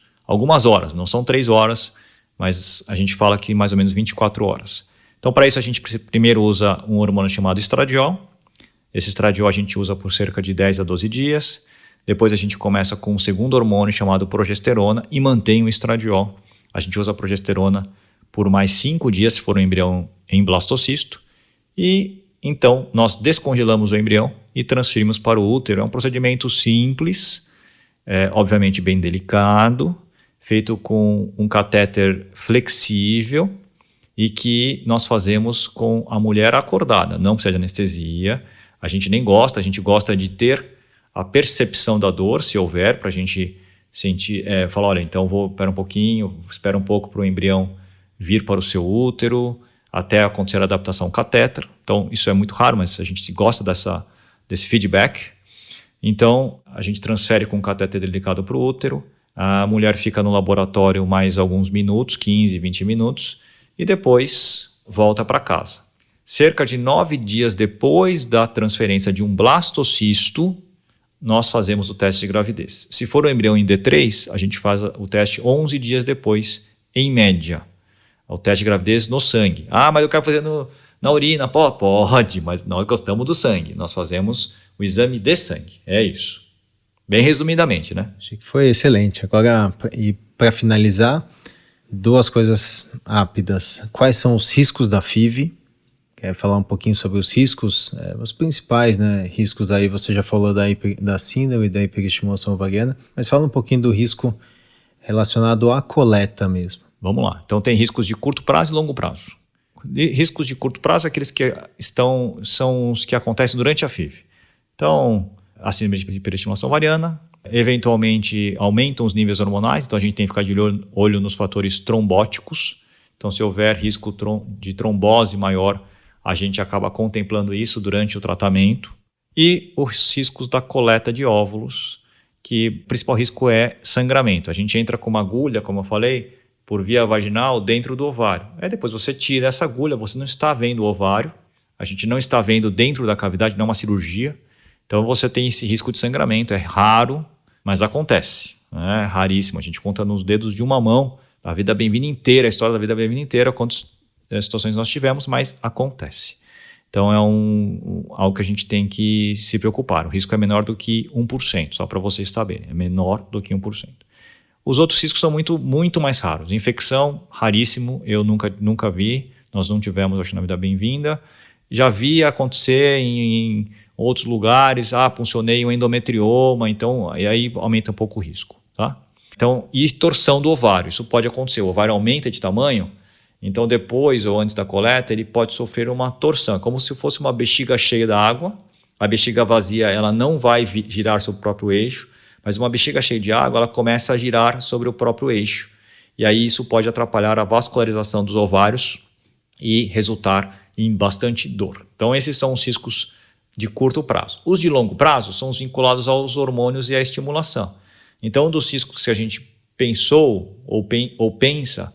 horas, não são 3 horas, mas a gente fala que mais ou menos 24 horas. Então, para isso, a gente primeiro usa um hormônio chamado estradiol. Esse estradiol a gente usa por cerca de 10 a 12 dias. Depois a gente começa com um segundo hormônio chamado progesterona e mantém o estradiol. A gente usa a progesterona por mais 5 dias se for um embrião em blastocisto. E então nós descongelamos o embrião e transferimos para o útero. É um procedimento simples, obviamente bem delicado, feito com um catéter flexível e que nós fazemos com a mulher acordada, não precisa de anestesia, a gente nem gosta, a gente gosta de ter a percepção da dor, se houver, para a gente sentir, falar, olha, então espera um pouco para o embrião vir para o seu útero, até acontecer a adaptação ao catéter. Então, isso é muito raro, mas a gente gosta desse feedback. Então, a gente transfere com o catéter delicado para o útero, a mulher fica no laboratório mais alguns minutos, 15, 20 minutos, e depois volta para casa. Cerca de 9 dias depois da transferência de um blastocisto, nós fazemos o teste de gravidez. Se for o embrião em D3, a gente faz o teste 11 dias depois, em média. O teste de gravidez no sangue. Ah, mas eu quero fazer na urina. Pode, mas nós gostamos do sangue. Nós fazemos o exame de sangue. É isso. Bem resumidamente, né? Achei que foi excelente. Agora, e para finalizar, 2 coisas rápidas. Quais são os riscos da FIV? Quer falar um pouquinho sobre os riscos? Os principais, né, riscos aí, você já falou da síndrome e da hiperestimulação ovariana, mas fala um pouquinho do risco relacionado à coleta mesmo. Vamos lá. Então tem riscos de curto prazo e longo prazo. Riscos de curto prazo é aqueles que são os que acontecem durante a FIV. Então, a síndrome de hiperestimulação ovariana, eventualmente aumentam os níveis hormonais, então a gente tem que ficar de olho nos fatores trombóticos. Então, se houver risco de trombose maior, a gente acaba contemplando isso durante o tratamento. E os riscos da coleta de óvulos, que o principal risco é sangramento. A gente entra com uma agulha, como eu falei, por via vaginal dentro do ovário. Aí depois você tira essa agulha, você não está vendo o ovário, a gente não está vendo dentro da cavidade, não é uma cirurgia. Então você tem esse risco de sangramento, é raro, mas acontece. É raríssimo, a gente conta nos dedos de uma mão a vida bem-vinda inteira, a história da vida bem-vinda inteira, quantas situações nós tivemos, mas acontece. Então é algo que a gente tem que se preocupar. O risco é menor do que 1%, só para vocês saberem, é menor do que 1%. Os outros riscos são muito, muito mais raros. Infecção, raríssimo, eu nunca vi, nós não tivemos, acho, na vida bem-vinda. Já vi acontecer em outros lugares, puncionei um endometrioma, então e aí aumenta um pouco o risco, tá? Então, e torção do ovário, isso pode acontecer, o ovário aumenta de tamanho, então depois ou antes da coleta ele pode sofrer uma torção, como se fosse uma bexiga cheia da água. A bexiga vazia ela não vai girar sobre o próprio eixo, mas uma bexiga cheia de água ela começa a girar sobre o próprio eixo, e aí isso pode atrapalhar a vascularização dos ovários e resultar em bastante dor. Então, esses são os riscos de curto prazo. Os de longo prazo são os vinculados aos hormônios e à estimulação. Então, um dos riscos que a gente pensou ou pensa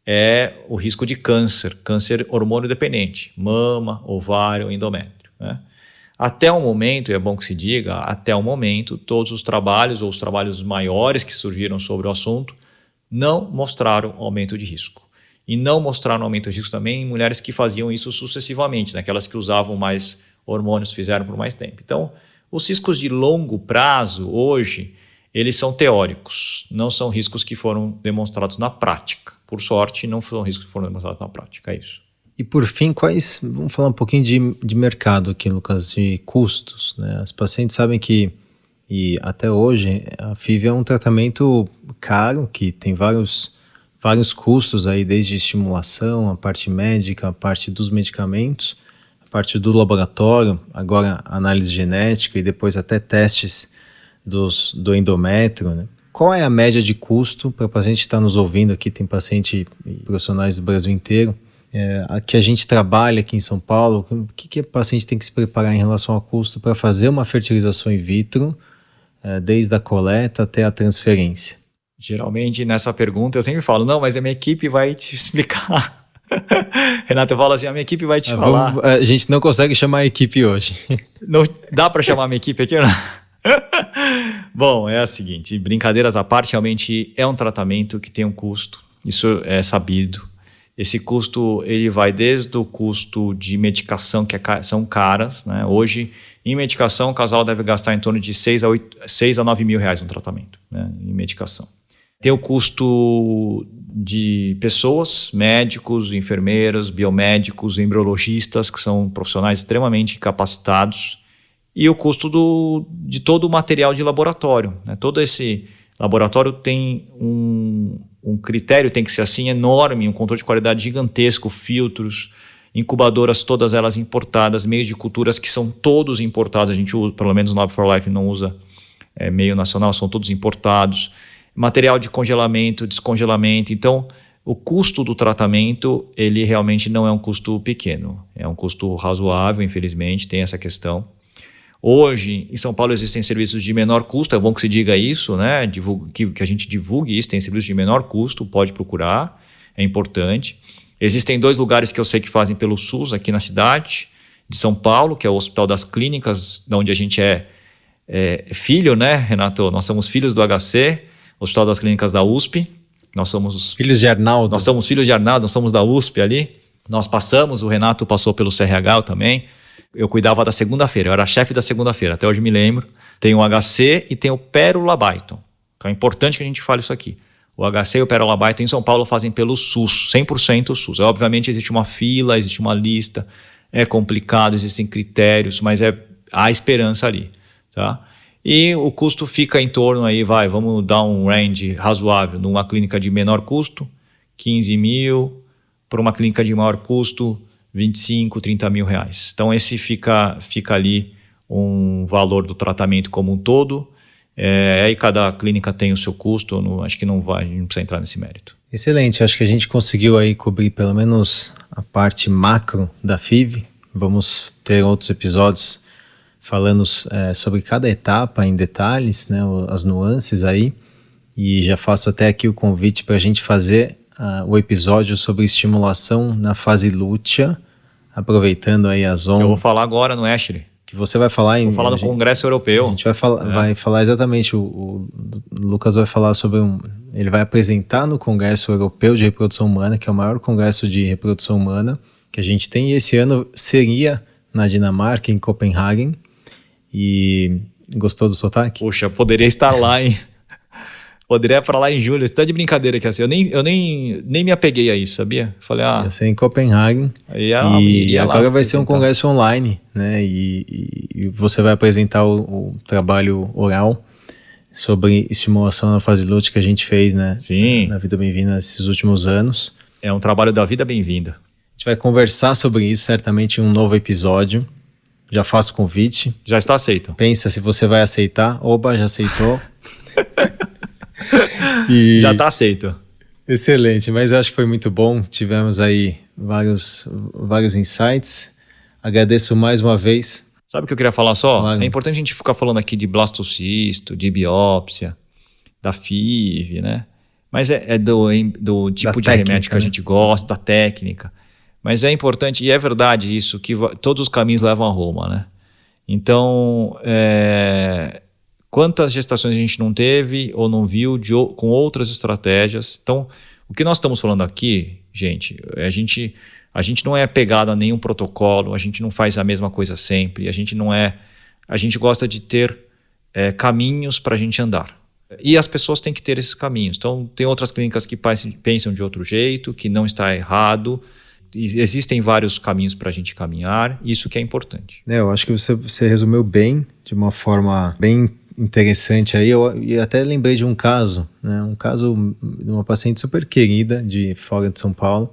é o risco de câncer hormônio dependente, mama, ovário, endométrio, né? Até o momento, e é bom que se diga, até o momento, todos os trabalhos ou os trabalhos maiores que surgiram sobre o assunto não mostraram aumento de risco. E não mostraram aumento de risco também em mulheres que faziam isso sucessivamente, né? Aquelas que usavam mais hormônios fizeram por mais tempo. Então, os riscos de longo prazo, hoje, eles são teóricos, não são riscos que foram demonstrados na prática. Por sorte, não são riscos que foram demonstrados na prática, é isso. E por fim, vamos falar um pouquinho de mercado aqui, Lucas, de custos, né? As pacientes sabem que, e até hoje, a FIV é um tratamento caro, que tem vários custos aí, desde estimulação, a parte médica, a parte dos medicamentos, a parte do laboratório, agora análise genética e depois até testes do endométrio, né? Qual é a média de custo para o paciente que está nos ouvindo aqui? Tem paciente e profissionais do Brasil inteiro. Que a gente trabalha aqui em São Paulo, o que o paciente tem que se preparar em relação ao custo para fazer uma fertilização in vitro, desde a coleta até a transferência? Geralmente, nessa pergunta, eu sempre falo, não, mas a minha equipe vai te explicar. Renato, eu falo assim, a minha equipe vai te falar. A gente não consegue chamar a equipe hoje. Não, dá para chamar a minha equipe aqui? Não? Bom, é o seguinte, brincadeiras à parte, realmente é um tratamento que tem um custo, isso é sabido. Esse custo, ele vai desde o custo de medicação, que são caras, né? Hoje, em medicação, o casal deve gastar em torno de 6 a 9 mil reais no tratamento, né? Em medicação. Tem o custo de pessoas, médicos, enfermeiras, biomédicos, embriologistas, que são profissionais extremamente capacitados, e o custo de todo o material de laboratório, né? Todo esse laboratório tem um critério, tem que ser assim, enorme, um controle de qualidade gigantesco, filtros, incubadoras, todas elas importadas, meios de culturas que são todos importados, a gente usa, pelo menos no Lab for Life não usa meio nacional, são todos importados, material de congelamento, descongelamento. Então, o custo do tratamento, ele realmente não é um custo pequeno, é um custo razoável, infelizmente, tem essa questão. Hoje, em São Paulo, existem serviços de menor custo, é bom que se diga isso, né? Que a gente divulgue isso, tem serviços de menor custo, pode procurar, é importante. Existem 2 lugares que eu sei que fazem pelo SUS aqui na cidade de São Paulo, que é o Hospital das Clínicas, de onde a gente é filho, né, Renato? Nós somos filhos do HC, Hospital das Clínicas da USP. Nós somos filhos de Arnaldo. Nós somos filhos de Arnaldo, nós somos da USP ali. Nós passamos, o Renato passou pelo CRH também. Eu cuidava da segunda-feira, eu era chefe da segunda-feira, até hoje me lembro. Tem o HC e tem o Pérola Byton. Então é importante que a gente fale isso aqui. O HC e o Pérola Byton em São Paulo fazem pelo SUS, 100% SUS. Obviamente existe uma fila, existe uma lista, é complicado, existem critérios, mas há esperança ali, tá? E o custo fica em torno aí, vamos dar um range razoável, numa clínica de menor custo, 15 mil, para uma clínica de maior custo, 25, 30 mil reais. Então esse fica ali um valor do tratamento como um todo, aí cada clínica tem o seu custo, acho que a gente não precisa entrar nesse mérito. Excelente, acho que a gente conseguiu aí cobrir pelo menos a parte macro da FIV. Vamos ter outros episódios falando sobre cada etapa em detalhes, né, as nuances aí, e já faço até aqui o convite para a gente fazer o episódio sobre estimulação na fase lútea, aproveitando aí as ondas. Eu vou falar agora no ESHRE. Que você vai falar Vou falar no Congresso Europeu. A gente vai falar exatamente, o Lucas vai falar sobre ele vai apresentar no Congresso Europeu de Reprodução Humana, que é o maior congresso de reprodução humana que a gente tem, e esse ano seria na Dinamarca, em Copenhagen. E gostou do sotaque? Puxa, poderia estar lá, hein? Poderia ir para lá em julho. Você tá de brincadeira aqui assim. Eu nem me apeguei a isso, sabia? Falei, ia ser em Copenhagen. E agora vai ser um congresso online, né? E você vai apresentar o trabalho oral sobre estimulação na fase lútea que a gente fez, né? Sim. Na Vida Bem-vinda nesses últimos anos. É um trabalho da Vida Bem-vinda. A gente vai conversar sobre isso certamente em um novo episódio. Já faço o convite. Já está aceito. Pensa se você vai aceitar. Oba, já aceitou. Já está aceito. Excelente, mas acho que foi muito bom. Tivemos aí vários insights. Agradeço mais uma vez. Sabe o que eu queria falar só? Claro. É importante a gente ficar falando aqui de blastocisto, de biópsia, da FIV, né? Mas é do tipo de remédio que a gente gosta, da técnica. Mas é importante, e é verdade isso, que todos os caminhos levam a Roma, né? Então, quantas gestações a gente não teve ou não viu com outras estratégias? Então, o que nós estamos falando aqui, gente, a gente não é apegado a nenhum protocolo, a gente não faz a mesma coisa sempre, a gente gosta de ter caminhos para a gente andar. E as pessoas têm que ter esses caminhos. Então, tem outras clínicas que pensam de outro jeito, que não está errado. Existem vários caminhos para a gente caminhar, isso que é importante. Eu acho que você resumiu bem, de uma forma bem interessante aí. Eu até lembrei de um caso, né? Um caso de uma paciente super querida de fora de São Paulo.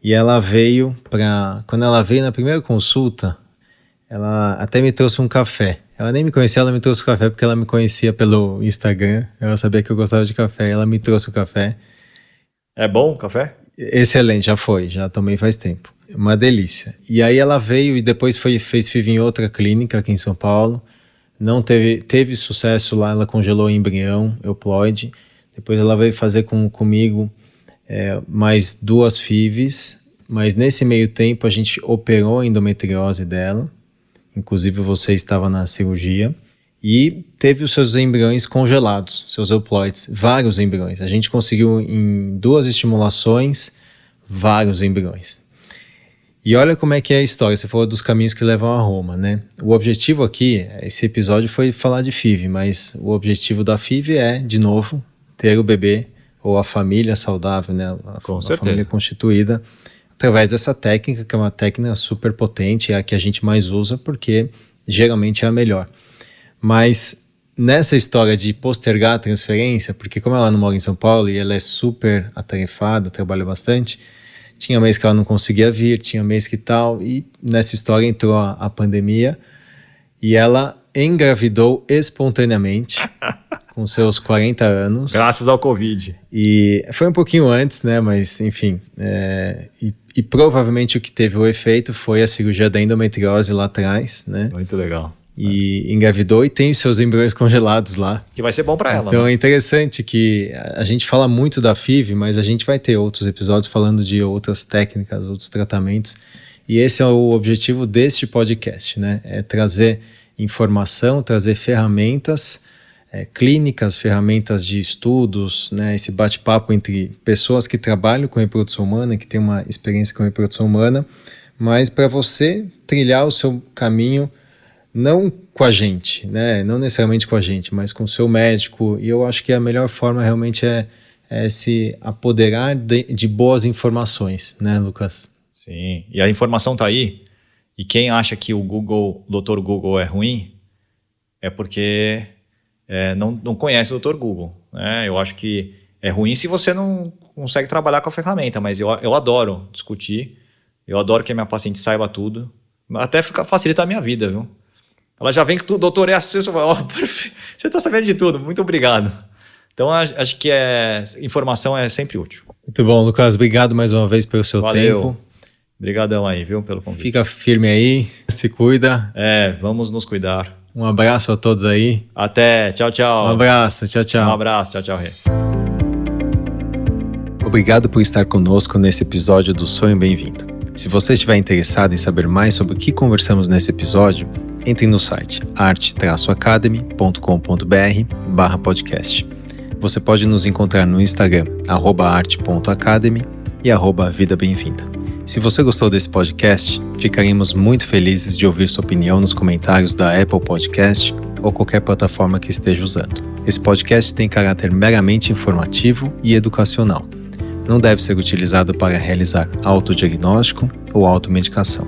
E ela veio quando ela veio na primeira consulta, ela até me trouxe um café. Ela nem me conhecia, ela me trouxe o café porque ela me conhecia pelo Instagram. Ela sabia que eu gostava de café, ela me trouxe o café. É bom o café? Excelente, já tomei faz tempo. Uma delícia. E aí ela veio e depois fez FIV em outra clínica aqui em São Paulo. Não teve sucesso lá, ela congelou o embrião euploide. Depois ela veio fazer comigo mais 2 FIVs, mas nesse meio tempo a gente operou a endometriose dela. Inclusive você estava na cirurgia. E teve os seus embriões congelados, seus euploides, vários embriões. A gente conseguiu em 2 estimulações, vários embriões. E olha como é que é a história, você falou dos caminhos que levam a Roma, né? O objetivo aqui, esse episódio foi falar de FIV, mas o objetivo da FIV é, de novo, ter o bebê ou a família saudável, né? A família constituída, através dessa técnica, que é uma técnica super potente, é a que a gente mais usa, porque geralmente é a melhor. Mas nessa história de postergar a transferência, porque como ela não mora em São Paulo e ela é super atarefada, trabalha bastante, tinha mês que ela não conseguia vir, tinha mês que tal, e nessa história entrou a pandemia e ela engravidou espontaneamente com seus 40 anos. Graças ao Covid. E foi um pouquinho antes, né, mas enfim, e provavelmente o que teve o efeito foi a cirurgia da endometriose lá atrás, né? Muito legal. E engravidou e tem os seus embriões congelados lá. Que vai ser bom para ela. Então né? É interessante que a gente fala muito da FIV, mas a gente vai ter outros episódios falando de outras técnicas, outros tratamentos. E esse é o objetivo deste podcast, né? É trazer informação, trazer ferramentas clínicas, ferramentas de estudos, né? Esse bate-papo entre pessoas que trabalham com reprodução humana, que têm uma experiência com reprodução humana, mas para você trilhar o seu caminho não com a gente, né? Não necessariamente com a gente, mas com o seu médico. E eu acho que a melhor forma realmente é se apoderar de boas informações, né, Lucas? Sim, e a informação está aí. E quem acha que o Dr. Google é ruim é porque não conhece o Dr. Google. Né? Eu acho que é ruim se você não consegue trabalhar com a ferramenta, mas eu adoro discutir, eu adoro que a minha paciente saiba tudo, até facilita a minha vida, viu? Ela já vem que o doutor é assim, você está sabendo de tudo, muito obrigado. Então, acho que informação é sempre útil. Muito bom, Lucas, obrigado mais uma vez pelo seu tempo. Obrigadão aí, viu, pelo convite. Fica firme aí, se cuida. Vamos nos cuidar. Um abraço a todos aí. Até, tchau, tchau. Um abraço, tchau, tchau. Um abraço, tchau, tchau, Rê. Obrigado por estar conosco nesse episódio do Sonho Bem-vindo. Se você estiver interessado em saber mais sobre o que conversamos nesse episódio, entre no site arte-academy.com.br/podcast. Você pode nos encontrar no Instagram, @arte.academy e @vida bem-vinda. Se você gostou desse podcast, ficaremos muito felizes de ouvir sua opinião nos comentários da Apple Podcast ou qualquer plataforma que esteja usando. Esse podcast tem caráter meramente informativo e educacional. Não deve ser utilizado para realizar autodiagnóstico ou automedicação.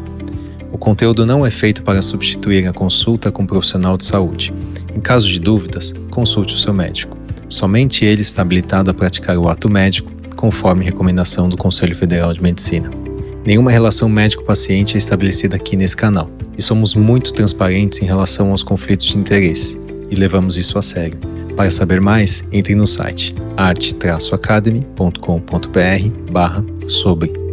O conteúdo não é feito para substituir a consulta com um profissional de saúde. Em caso de dúvidas, consulte o seu médico. Somente ele está habilitado a praticar o ato médico, conforme recomendação do Conselho Federal de Medicina. Nenhuma relação médico-paciente é estabelecida aqui nesse canal, e somos muito transparentes em relação aos conflitos de interesse, e levamos isso a sério. Para saber mais, entre no site arte-academy.com.br/sobre.